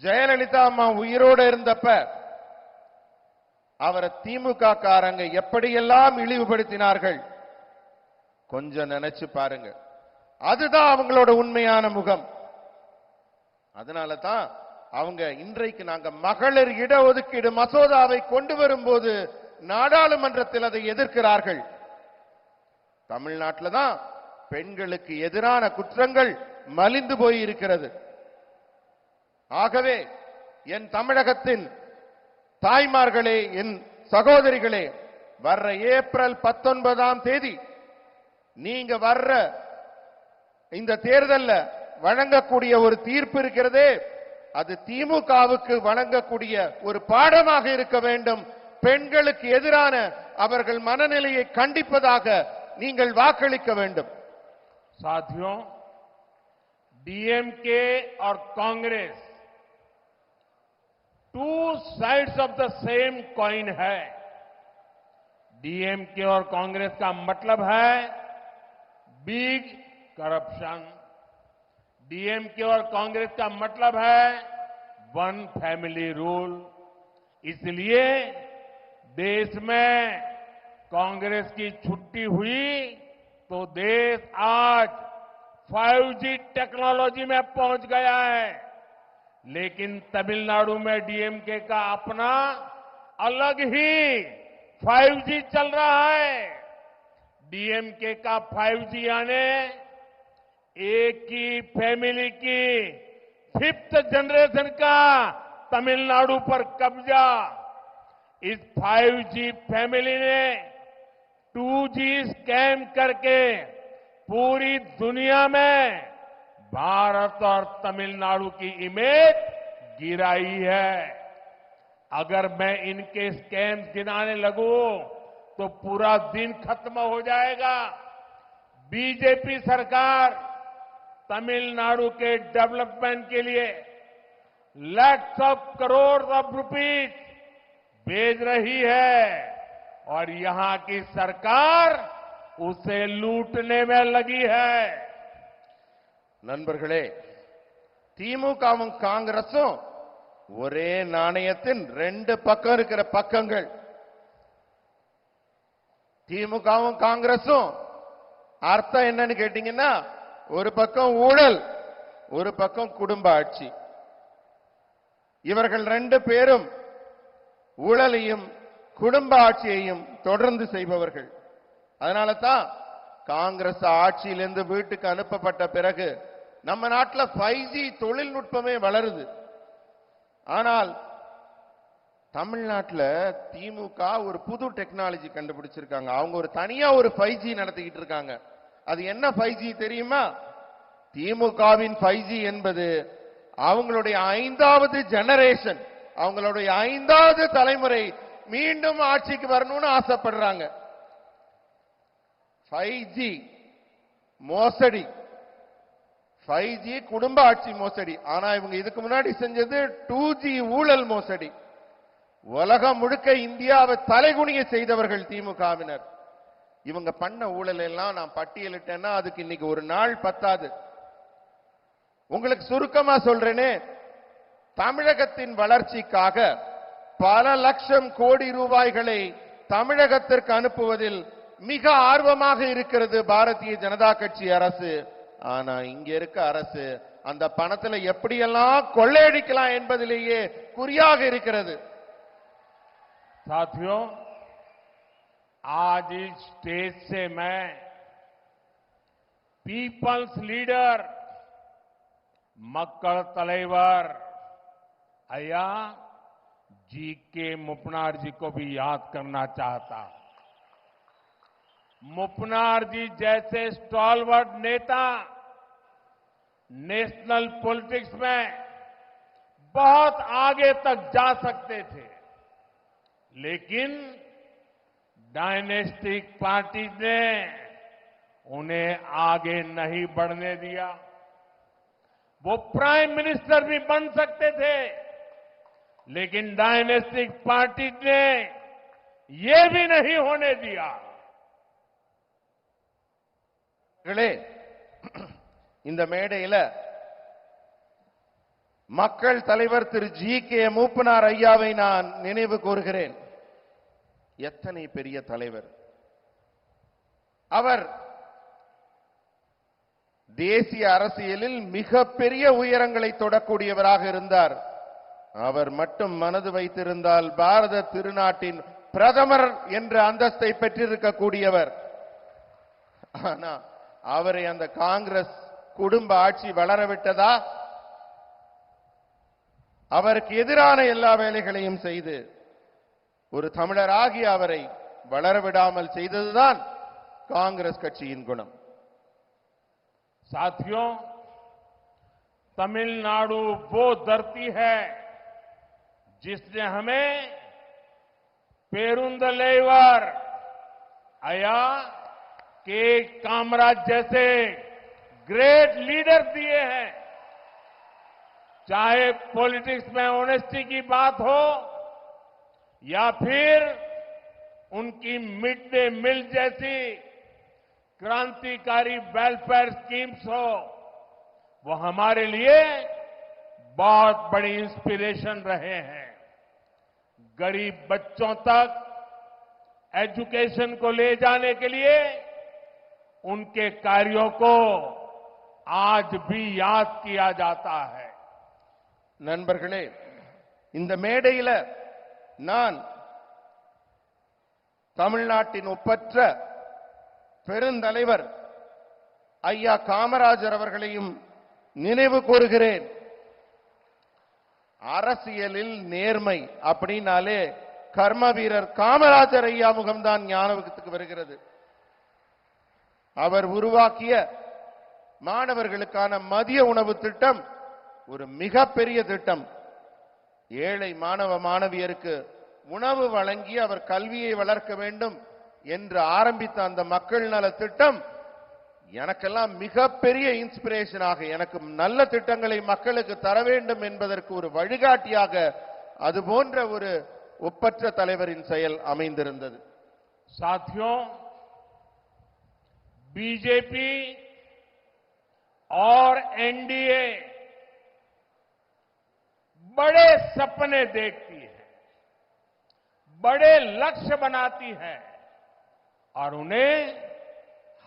Speaker 1: ஜெயலலிதா அம்மா உயிரோடு இருந்தப்ப அவரை திமுக காரங்க எப்படியெல்லாம் இழிவுபடுத்தினார்கள். கொஞ்சம் நினைச்சு பாருங்க. அதுதான் அவங்களோட உண்மையான முகம். அதனால தான் அவங்க இன்றைக்கு நாங்க மகளிர் இடஒதுக்கீடு மசோதாவை கொண்டு வரும்போது நாடாளுமன்றத்தில் அதை எதிர்க்கிறார்கள். தமிழ்நாட்டில் தான் பெண்களுக்கு எதிரான குற்றங்கள் மலிந்து போய் இருக்கிறது. ஆகவே என் தமிழகத்தின் தாய்மார்களே, என் சகோதரிகளே, வர்ற ஏப்ரல் 19ஆம் தேதி நீங்க வர்ற இந்த தேர்தல்ல வழங்கக்கூடிய ஒரு தீர்ப்பு இருக்கிறதே, அது திமுகவுக்கு வழங்கக்கூடிய ஒரு பாடமாக இருக்க வேண்டும். பெண்களுக்கு எதிரான அவர்கள் மனநிலையை கண்டிப்பதாக நீங்கள் வாக்களிக்க வேண்டும்.
Speaker 2: साथियों, डीएमके और Congress two sides of the same coin है। डीएमके और कांग्रेस का मतलब है बिग करप्शन। डीएमके और कांग्रेस का मतलब है वन फैमिली रूल। इसलिए देश में कांग्रेस की छुट्टी हुई तो देश आज 5G टेक्नोलॉजी में पहुंच गया है। लेकिन तमिलनाडु में डीएमके का अपना अलग ही 5G चल रहा है। डीएमके का 5G यानी एक ही फैमिली की 5th जनरेशन का तमिलनाडु पर कब्जा। इस 5G फैमिली ने 2G स्कैम करके पूरी दुनिया में भारत और तमिलनाडु की इमेज गिराई है। अगर मैं इनके स्कैम गिनाने लगूं तो पूरा दिन खत्म हो जाएगा। बीजेपी सरकार तमिलनाडु के डेवलपमेंट के लिए lakhs of crore of rupees भेज रही है और यहां की सरकार उसे लूटने में लगी है।
Speaker 1: நண்பர்களே, திமுகவும் காங்கிரசும் ஒரே நாணயத்தின் ரெண்டு பக்கம் இருக்கிற பக்கங்கள். திமுகவும் காங்கிரசும் அர்த்தம் என்னன்னு கேட்டீங்கன்னா, ஒரு பக்கம் ஊழல், ஒரு பக்கம் குடும்ப ஆட்சி. இவர்கள் ரெண்டு பேரும் ஊழலையும் குடும்ப ஆட்சியையும் தொடர்ந்து செய்பவர்கள். அதனால தான் காங்கிரஸ் ஆட்சியிலிருந்து வீட்டுக்கு அனுப்பப்பட்ட பிறகு நம்ம நாட்டில் 5G தொழில்நுட்பமே வளருது. ஆனால் தமிழ்நாட்டில் திமுக ஒரு புது டெக்னாலஜி கண்டுபிடிச்சிருக்காங்க. அவங்க ஒரு தனியா ஒரு 5G நடத்திக்கிட்டு இருக்காங்க. அது என்ன 5G தெரியுமா? திமுகவின் 5G என்பது அவங்களுடைய 5வது ஜெனரேஷன், அவங்களுடைய 5வது தலைமுறை மீண்டும் ஆட்சிக்கு வரணும்னு ஆசைப்படுறாங்க. 5G மோசடி, 5G குடும்ப ஆட்சி மோசடி. ஆனா இவங்க இதுக்கு முன்னாடி செஞ்சது 2G ஊழல் மோசடி. உலகம் முழுக்க இந்தியாவை தலைகுனிய செய்தவர்கள் திமுகவினர். இவங்க பண்ண ஊழல் எல்லாம் நான் பட்டியலிட்டேன்னா அதுக்கு இன்னைக்கு ஒரு நாள் பத்தாது. உங்களுக்கு சுருக்கமா சொல்றேனே, தமிழகத்தின் வளர்ச்சிக்காக பல லட்சம் கோடி ரூபாய்களை தமிழகத்திற்கு அனுப்புவதில் மிக ஆர்வமாக இருக்கிறது பாரதிய ஜனதா கட்சி அரசு. ஆனா இங்க இருக்க அரசு அந்த பணத்துல எப்படியெல்லாம் கொள்ளையடிக்கலாம் என்பதிலேயே குறியாக இருக்கிறது.
Speaker 2: साथियों, आज इस स्टेज से मैं पीपल्स लीडर मक्कड़ तलेवर अय्या जी के मुपनार जी को भी याद करना चाहता हूं। मुपनार जी जैसे स्टॉलवर्ड नेता नेशनल पॉलिटिक्स में बहुत आगे तक जा सकते थे, लेकिन डायनेस्टिक पार्टी ने उन्हें आगे नहीं बढ़ने दिया। वो प्राइम मिनिस्टर भी बन सकते थे, लेकिन डायनेस्टिक पार्टी ने ये भी नहीं होने दिया।
Speaker 1: இந்த மேடையில மக்கள் தலைவர் திரு ஜி.கே. மூப்பனார் ஐயாவை நான் நினைவு கூறுகிறேன். எத்தனை பெரிய தலைவர் அவர்! தேசிய அரசியலில் மிகப்பெரிய உயரங்களை தொடக்கூடியவராக இருந்தார். அவர் மட்டும் மனது வைத்திருந்தால் பாரத திருநாட்டின் பிரதமர் என்ற அந்தஸ்தை பெற்றிருக்கக்கூடியவர். ஆனா அவரை அந்த காங்கிரஸ் குடும்ப ஆட்சி வளரவிட்டதா? அவருக்கு எதிரான எல்லா வேலைகளையும் செய்து ஒரு தமிழராகி அவரை வளரவிடாமல் செய்ததுதான் காங்கிரஸ் கட்சியின் குணம்.
Speaker 2: साथियों, तमिलनाडु वो धरती है जिसने हमें पेरुंदलेवर अया के कामराज जैसे ग्रेट लीडर दिए हैं। चाहे पॉलिटिक्स में ऑनेस्टी की बात हो या फिर उनकी मिड डे मील जैसी क्रांतिकारी वेलफेयर स्कीम्स हो, वो हमारे लिए बहुत बड़ी इंस्पिरेशन रहे हैं। गरीब बच्चों तक एजुकेशन को ले जाने के लिए उनके कार्यों को आज भी याद किया जाता है।
Speaker 1: நண்பர்களே, இந்த மேடையில நான் தமிழ்நாட்டின் ஒப்பற்ற பெருந்தலைவர் ஐயா காமராஜர் அவர்களையும் நினைவு கூறுகிறேன். அரசியலில் நேர்மை அப்படின்னாலே கர்ம வீரர் காமராஜர் ஐயா முகம்தான் ஞாபகத்துக்கு வருகிறது. அவர் உருவாக்கிய மாணவர்களுக்கான மதிய உணவு திட்டம் ஒரு மிகப்பெரிய திட்டம். ஏழை மாணவ மாணவியருக்கு உணவு வழங்கி அவர் கல்வியை வளர்க்க வேண்டும் என்று ஆரம்பித்த அந்த மக்கள் நல திட்டம் எனக்கெல்லாம் மிகப்பெரிய இன்ஸ்பிரேஷனாக எனக்கு நல்ல திட்டங்களை மக்களுக்கு தர வேண்டும் என்பதற்கு ஒரு வழிகாட்டியாக அது போன்ற ஒரு ஒப்பற்ற தலைவரின் செயல் அமைந்திருந்தது.
Speaker 2: साथियों, बीजेपी और एनडीए बड़े सपने देखती है, बड़े लक्ष्य बनाती है और उन्हें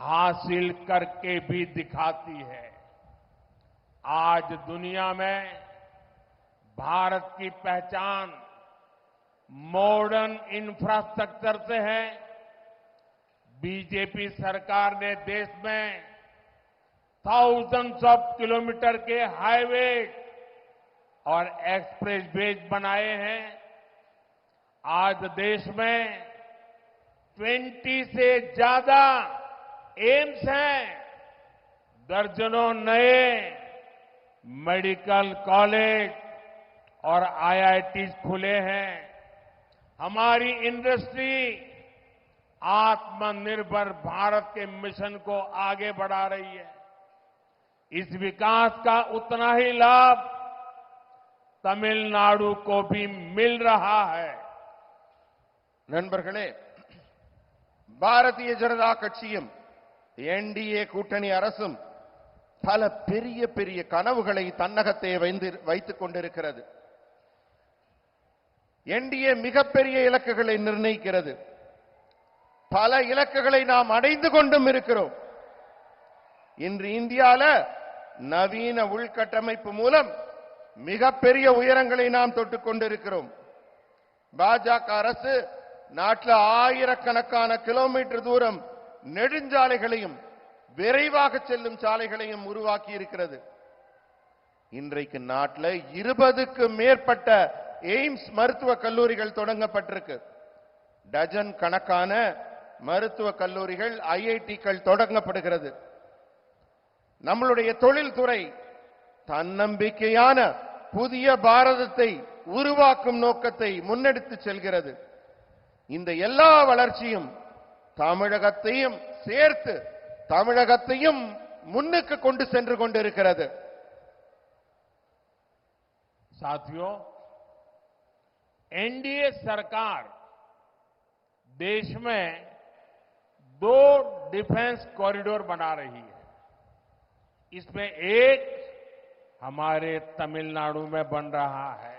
Speaker 2: हासिल करके भी दिखाती है। आज दुनिया में भारत की पहचान मॉडर्न इंफ्रास्ट्रक्चर से है। बीजेपी सरकार ने देश में थाउजेंड्स ऑफ किलोमीटर के हाईवे और एक्सप्रेस वेज बनाए हैं। आज देश में 20 से ज्यादा एम्स हैं, दर्जनों नए मेडिकल कॉलेज और आईआईटी खुले हैं। हमारी इंडस्ट्री आत्मनिर्भर भारत के मिशन को आगे बढ़ा रही है। इस विकास का उतना ही लाभ तमिलनाडु को भी मिल रहा है।
Speaker 1: நண்பர்களே, பாரதிய ஜனதா கட்சியும் என்டிஏ கூட்டணி அரசும் பல பெரிய பெரிய கனவுகளை தன்னகத்தை வைத்துக் கொண்டிருக்கிறது. என்டிஏ மிகப்பெரிய இலக்குகளை நிர்ணயிக்கிறது. பல இலக்குகளை நாம் அடைந்து கொண்டும் இருக்கிறோம். இன்று இந்தியால நவீன உள்கட்டமைப்பு மூலம் மிகப்பெரிய உயரங்களை நாம் தொட்டுக் கொண்டிருக்கிறோம். பாஜக அரசு நாட்டில் ஆயிரக்கணக்கான கிலோமீட்டர் தூரம் நெடுஞ்சாலைகளையும் விரைவாக செல்லும் சாலைகளையும் உருவாக்கி இருக்கிறது. இன்றைக்கு நாட்டில் 20க்கும் மேற்பட்ட எய்ம்ஸ் மருத்துவக் கல்லூரிகள் தொடங்கப்பட்டிருக்கு. டஜன் கணக்கான மருத்துவக் கல்லூரிகள், ஐஐடிக்கள் தொடங்கப்படுகிறது. நம்மளுடைய தொழில்துறை தன்னம்பிக்கையான புதிய பாரதத்தை உருவாக்கும் நோக்கத்தை முன்னெடுத்து செல்கிறது. இந்த எல்லா வளர்ச்சியும் தமிழகத்தையும் சேர்த்து தமிழகத்தையும் முன்னுக்கு கொண்டு சென்று கொண்டிருக்கிறது.
Speaker 2: साथियों, एनडीए सरकार देश में 2 डिफेंस कॉरिडोर बना रही है। इसमें एक हमारे तमिलनाडु में बन रहा है।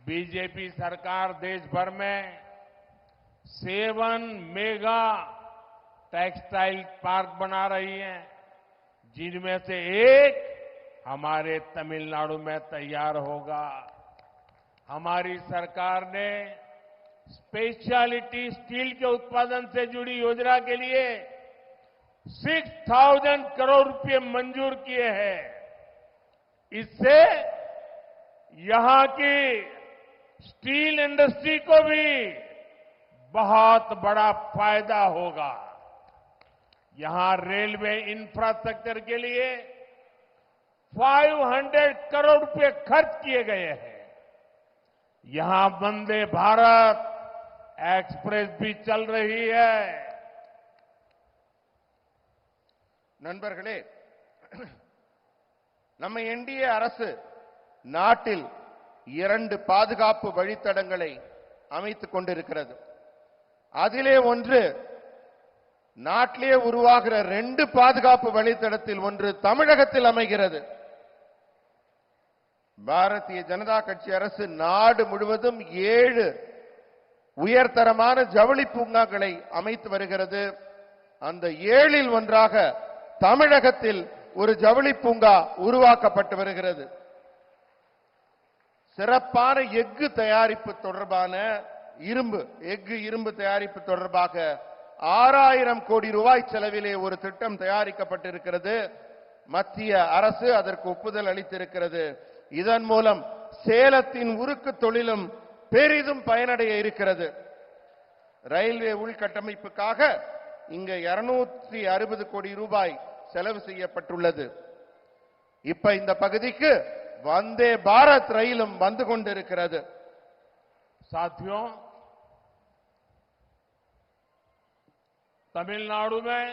Speaker 2: बीजेपी सरकार देश भर में 7 मेगा टेक्सटाइल पार्क बना रही है, जिनमें से एक हमारे तमिलनाडु में तैयार होगा। हमारी सरकार ने स्पेशलिटी स्टील के उत्पादन से जुड़ी योजना के लिए 6,000 करोड़ रुपए मंजूर किए हैं। इससे यहां की स्टील इंडस्ट्री को भी बहुत बड़ा फायदा होगा। यहां रेलवे इंफ्रास्ट्रक्चर के लिए 500 करोड़ रुपए खर्च किए गए हैं। यहां वंदे भारत एक्सप्रेस भी चल रही है।
Speaker 1: நண்பர்களே, நம்ம என்டிஏ அரசு நாட்டில் 2 பாதுகாப்பு வழித்தடங்களை அமைத்துக் கொண்டிருக்கிறது. அதிலே ஒன்று நாட்டிலே உருவாகிற 2 பாதுகாப்பு வழித்தடத்தில் ஒன்று தமிழகத்தில் அமைகிறது. பாரதிய ஜனதா கட்சி அரசு நாடு முழுவதும் 7 உயர்தரமான ஜவுளி பூங்காக்களை அமைத்து வருகிறது. அந்த 7இல் ஒன்றாக தமிழகத்தில் ஒரு ஜவுளி பூங்கா உருவாக்கப்பட்டு வருகிறது. சிறப்பான எஃகு தயாரிப்பு தொடர்பான இரும்பு தயாரிப்பு தொடர்பாக 6,000 கோடி ரூபாய் செலவிலே ஒரு திட்டம் தயாரிக்கப்பட்டிருக்கிறது. மத்திய அரசு அதற்கு ஒப்புதல் அளித்திருக்கிறது. இதன் மூலம் சேலத்தின் உருக்கு தொழிலும் பெரிதும் பயனடைய இருக்கிறது. ரயில்வே உள்கட்டமைப்புக்காக இங்க 260 கோடி ரூபாய் செலவு செய்யப்பட்டுள்ளது. இப்ப இந்த பகுதிக்கு வந்தே பாரத் ரயிலும் வந்து கொண்டிருக்கிறது.
Speaker 2: साथियों, तमिलनाडु में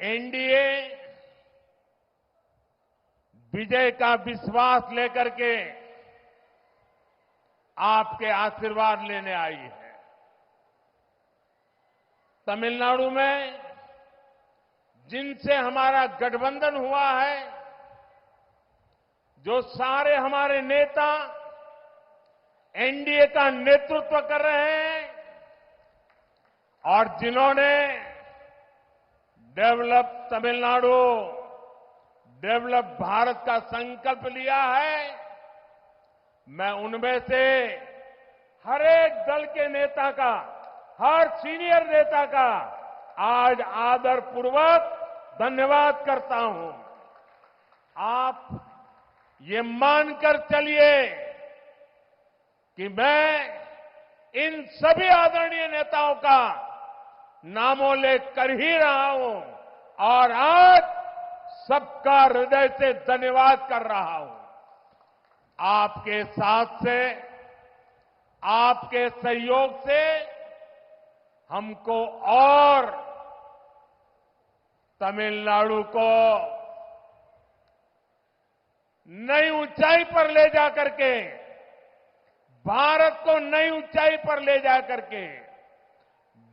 Speaker 2: एनडीए विजय का विश्वास लेकर के आपके आशीर्वाद लेने आई है। तमिलनाडु में जिनसे हमारा गठबंधन हुआ है, जो सारे हमारे नेता एनडीए का नेतृत्व कर रहे हैं और जिन्होंने डेवलप तमिलनाडु, डेवलप भारत का संकल्प लिया है, मैं उनमें से हर एक दल के नेता का, हर सीनियर नेता का आज आदरपूर्वक धन्यवाद करता हूं। आप ये मानकर चलिए कि मैं इन सभी आदरणीय नेताओं का नामोल्लेख कर ही रहा हूं और आज सबका हृदय से धन्यवाद कर रहा हूं। आपके साथ से, आपके सहयोग से हमको और तमिलनाडु को नई ऊंचाई पर ले जाकर के, भारत को नई ऊंचाई पर ले जाकर के,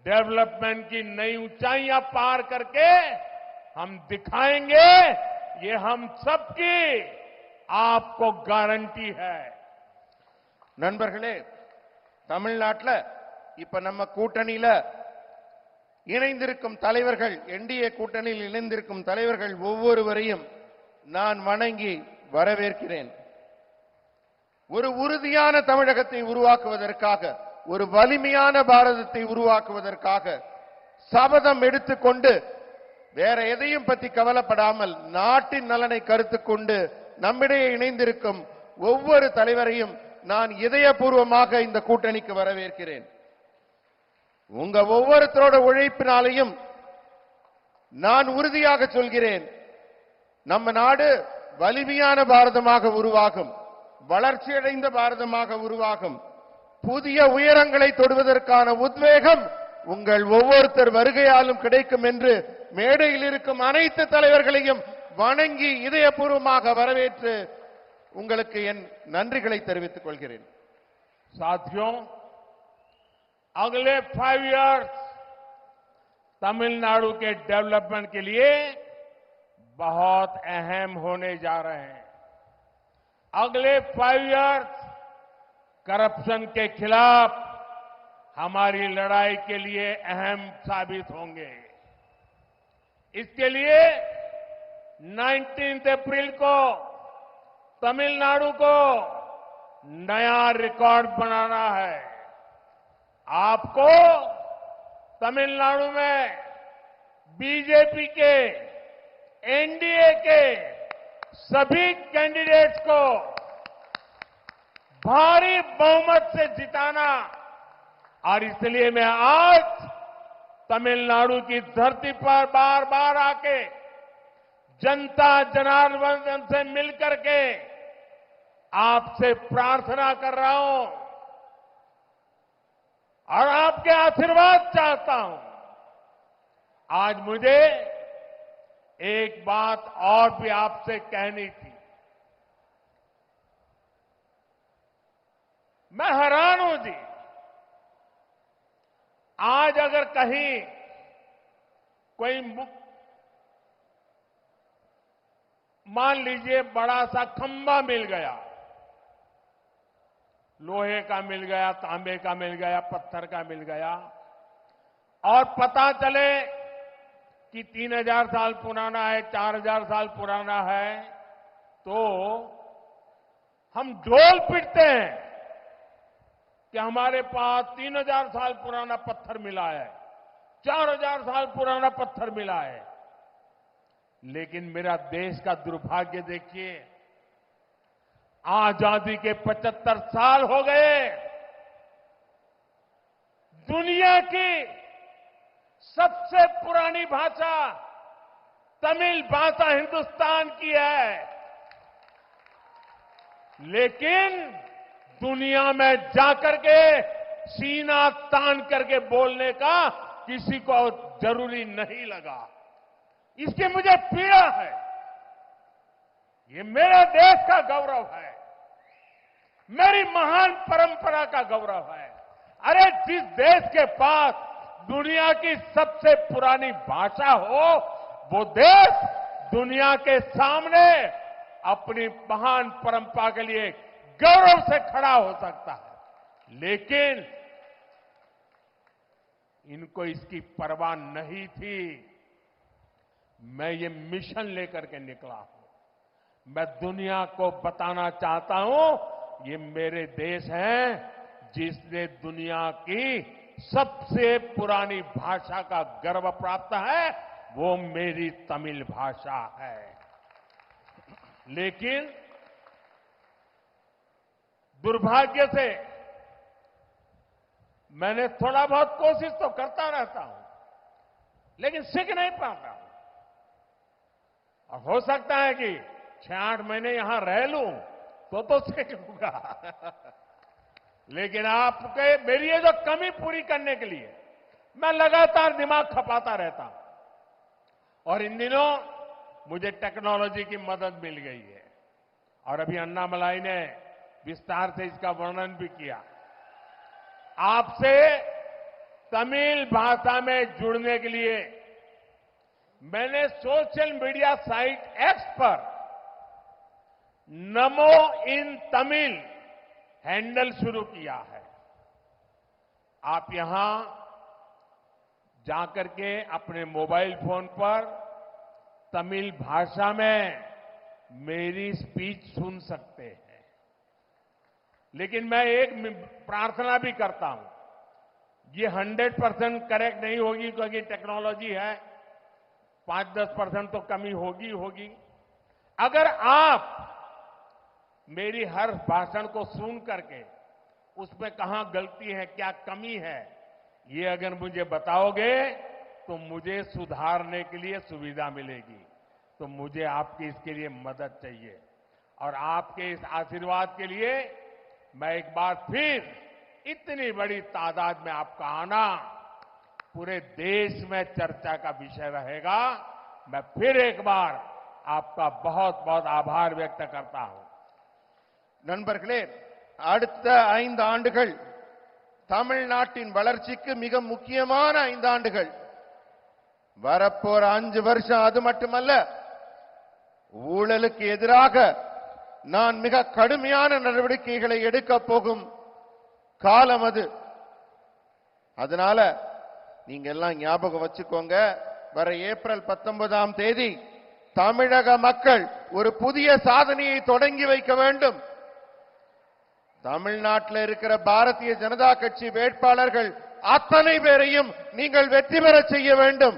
Speaker 2: डेवलपमेंट की नई ऊंचाइयां पार करके हम दिखाएंगे। ये हम सबकी आपको गारंटी है।
Speaker 1: நண்பர்களே, தமிழ்நாட்டில் இப்ப நம்ம கூட்டணியில இணைந்திருக்கும் தலைவர்கள், என்டிஏ கூட்டணியில் இணைந்திருக்கும் தலைவர்கள் ஒவ்வொருவரையும் நான் வணங்கி வரவேற்கிறேன். ஒரு உறுதியான தமிழகத்தை உருவாக்குவதற்காக, ஒரு வலிமையான பாரதத்தை உருவாக்குவதற்காக சபதம் எடுத்துக்கொண்டு வேற எதையும் பற்றி கவலைப்படாமல் நாட்டின் நலனை கருத்துக் கொண்டு நம்மிடையே இணைந்திருக்கும் ஒவ்வொரு தலைவரையும் நான் இதயபூர்வமாக இந்த கூட்டணிக்கு வரவேற்கிறேன். உங்க ஒவ்வொருத்தரோட உழைப்பினாலையும் நான் உறுதியாக சொல்கிறேன், நம்ம நாடு வலிமையான பாரதமாக உருவாகும், வளர்ச்சியடைந்த பாரதமாக உருவாகும். புதிய உயரங்களை தொடுவதற்கான உத்வேகம் உங்கள் ஒவ்வொருத்தர் வருகையாலும் கிடைக்கும் என்று மேடையில் இருக்கும் அனைத்து தலைவர்களையும் வணங்கி இதயபூர்வமாக வரவேற்று உங்களுக்கு என் நன்றிகளை தெரிவித்துக் கொள்கிறேன்.
Speaker 2: साथियों, अगले 5 इयर्स तमिलनाडु के डेवलपमेंट के लिए बहुत अहम होने जा रहे हैं। अगले 5 इयर्स करप्शन के खिलाफ हमारी लड़ाई के लिए अहम साबित होंगे। इसके लिए 19 अप्रैल को तमिलनाडु को नया रिकॉर्ड बनाना है। आपको तमिलनाडु में बीजेपी के, एनडीए के सभी कैंडिडेट्स को भारी बहुमत से जिताना, और इसलिए मैं आज तमिलनाडु की धरती पर बार बार आके जनता जनार्दन से मिलकर के आपसे प्रार्थना कर रहा हूं और आपके आशीर्वाद चाहता हूं। आज मुझे एक बात और भी आपसे कहनी थी। मैं हैरान हूं जी, आज अगर कहीं कोई मान लीजिए बड़ा सा खंभा मिल गया, लोहे का मिल गया, तांबे का मिल गया, पत्थर का मिल गया, और पता चले कि 3000 साल पुराना है, 4000 साल पुराना है, तो हम ढोल पीटते हैं कि हमारे पास 3000 साल पुराना पत्थर मिला है, 4000 साल पुराना पत्थर मिला है। लेकिन मेरा देश का दुर्भाग्य देखिए, आजादी के 75 साल हो गए, दुनिया की सबसे पुरानी भाषा तमिल भाषा हिंदुस्तान की है, लेकिन दुनिया में जाकर के सीना तान करके बोलने का किसी को जरूरी नहीं लगा। इसकी मुझे पीड़ा है। ये मेरे देश का गौरव है, मेरी महान परंपरा का गौरव है। अरे जिस देश के पास दुनिया की सबसे पुरानी भाषा हो, वो देश दुनिया के सामने अपनी महान परंपरा के लिए गौरव से खड़ा हो सकता है। लेकिन इनको इसकी परवाह नहीं थी। मैं ये मिशन लेकर के निकला हूं। मैं दुनिया को बताना चाहता हूं, ये मेरे देश हैं जिसने दुनिया की सबसे पुरानी भाषा का गर्व प्राप्त है, वो मेरी तमिल भाषा है। लेकिन दुर्भाग्य से मैंने थोड़ा बहुत कोशिश तो करता रहता हूं, लेकिन सीख नहीं पाता हूं। और हो सकता है कि 6-8 महीने यहां रह लूं तो सीख लूंगा। लेकिन आपके मेरी ये जो कमी पूरी करने के लिए मैं लगातार दिमाग खपाता रहता हूं। और इन दिनों मुझे टेक्नोलॉजी की मदद मिल गई है, और अभी अन्नामलाई ने विस्तार से इसका वर्णन भी किया। आपसे तमिल भाषा में जुड़ने के लिए मैंने सोशल मीडिया साइट एक्स पर नमो इन तमिल हैंडल शुरू किया है। आप यहां जाकर के अपने मोबाइल फोन पर तमिल भाषा में मेरी स्पीच सुन सकते हैं। लेकिन मैं एक प्रार्थना भी करता हूं, ये 100% करेक्ट नहीं होगी क्योंकि टेक्नोलॉजी है, 5-10% तो कमी होगी। अगर आप मेरी हर भाषण को सुन करके उसमें कहां गलती है, क्या कमी है, ये अगर मुझे बताओगे तो मुझे सुधारने के लिए सुविधा मिलेगी। तो मुझे आपकी इसके लिए मदद चाहिए, और आपके इस आशीर्वाद के लिए मैं एक बार फिर इतनी बड़ी तादाद में आपका आना पूरे देश में चर्चा का विषय रहेगा। मैं फिर एक बार आपका बहुत बहुत आभार व्यक्त करता हूं।
Speaker 1: நண்பர்களே, அடுத்த 5 ஆண்டுகள் தமிழ்நாட்டின் வளர்ச்சிக்கு மிக முக்கியமான 5 ஆண்டுகள். வரப்போற 5 வருஷம் அது மட்டுமல்ல, ஊழலுக்கு எதிராக நான் மிக கடுமையான நடவடிக்கைகளை எடுக்க போகும் காலம் அது. அதனால நீங்க எல்லாம் ஞாபகம் வச்சுக்கோங்க, வர ஏப்ரல் 19ஆம் தேதி தமிழக மக்கள் ஒரு புதிய சாதனையை தொடங்கி வைக்க வேண்டும். தமிழ்நாட்டில் இருக்கிற பாரதிய ஜனதா கட்சி வேட்பாளர்கள் அத்தனை பேரையும் நீங்கள் வெற்றி பெற செய்ய வேண்டும்.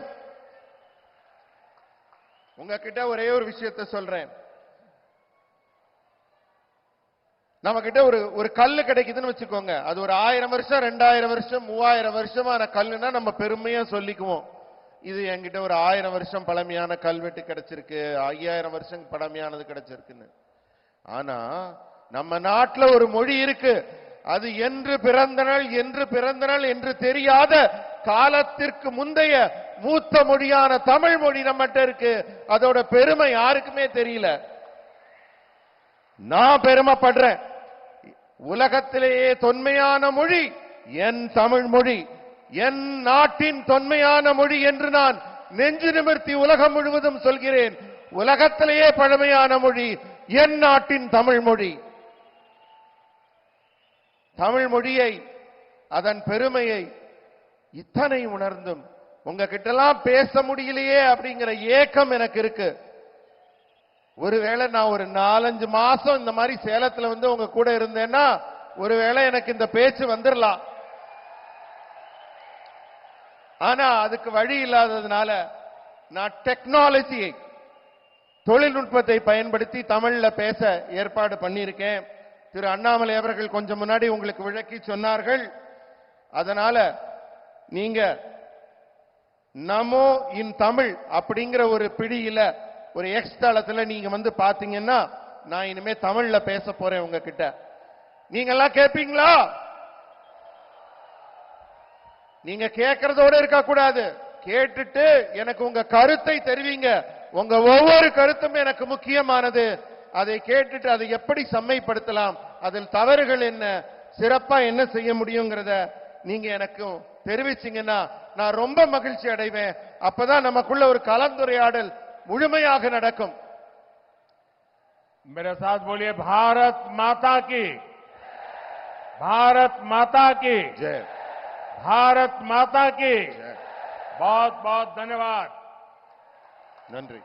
Speaker 1: உங்ககிட்ட ஒரே ஒரு விஷயத்தை சொல்றேன். நம்ம கிட்ட ஒரு கல்லு கிடைக்குதுன்னு வச்சுக்கோங்க, அது ஒரு 1000 வருஷம் 2000 வருஷம் 3000 வருஷமான கல்லுன்னா நம்ம பெருமையா சொல்லிக்குவோம், இது என்கிட்ட ஒரு 1000 வருஷம் பழமையான கல்வெட்டு கிடைச்சிருக்கு, 5000 வருஷம் பழமையானது கிடைச்சிருக்குன்னு. ஆனா நம்ம நாட்டுல ஒரு மொழி இருக்கு, அது என்று பிறந்தனள் என்று தெரியாத காலத்திற்கு முந்தைய மூத்த மொழியான தமிழ் மொழி நம்மகிட்ட இருக்கு. அதோட பெருமை யாருக்குமே தெரியல. நான் பெருமைப்படுறேன். உலகத்திலேயே தொன்மையான மொழி என் தமிழ் மொழி, என் நாட்டின் தொன்மையான மொழி என்று நான் நெஞ்சு நிமிர்த்தி உலகம் முழுவதும் சொல்கிறேன். உலகத்திலேயே பழமையான மொழி என் நாட்டின் தமிழ் மொழி. தமிழ் மொழியை, அதன் பெருமையை இத்தனை உணர்ந்தும் உங்ககிட்டலாம் பேச முடியலையே அப்படிங்கிற ஏக்கம் எனக்கு இருக்கு. ஒருவேளை நான் ஒரு 4-5 மாசம் இந்த மாதிரி சேலத்துல வந்து உங்க கூட இருந்தேன்னா ஒருவேளை எனக்கு இந்த பேச்சு வந்துடலாம். ஆனா அதுக்கு வழி இல்லாததுனால நான் டெக்னாலஜியை, தொழில்நுட்பத்தை பயன்படுத்தி தமிழ்ல பேச ஏற்பாடு பண்ணியிருக்கேன். திரு அண்ணாமலை அவர்கள் கொஞ்சம் முன்னாடி உங்களுக்கு விளக்கி சொன்னார்கள். அதனால நீங்க நமோ இன் தமிழ் அப்படிங்கிற ஒரு பிடியில ஒரு எக்ஸ் தளத்துல நீங்க வந்து பாத்தீங்கன்னா நான் இனிமே தமிழ்ல பேச போறேன் உங்ககிட்ட. நீங்க எல்லாம் கேட்பீங்களா? நீங்க கேட்கறதோட இருக்க கூடாது, கேட்டுட்டு எனக்கு உங்க கருத்தை தெரிவிங்க. உங்க ஒவ்வொரு கருத்தும் எனக்கு முக்கியமானது. அதை கேட்டுட்டு அதை எப்படி செம்மைப்படுத்தலாம், அதில் தவறுகள் என்ன, சிறப்பா என்ன செய்ய முடியுங்கிறத நீங்க எனக்கு தெரிவிச்சீங்கன்னா நான் ரொம்ப மகிழ்ச்சி அடைவேன். அப்பதான் நமக்குள்ள ஒரு கலந்துரையாடல் முழுமையாக நடக்கும்.
Speaker 2: मेरे साथ बोलिए भारत माता की, भारत माता की,
Speaker 1: जय,
Speaker 2: भारत माता की।
Speaker 1: जय,
Speaker 2: बहुत बहुत धन्यवाद।
Speaker 1: நன்றி.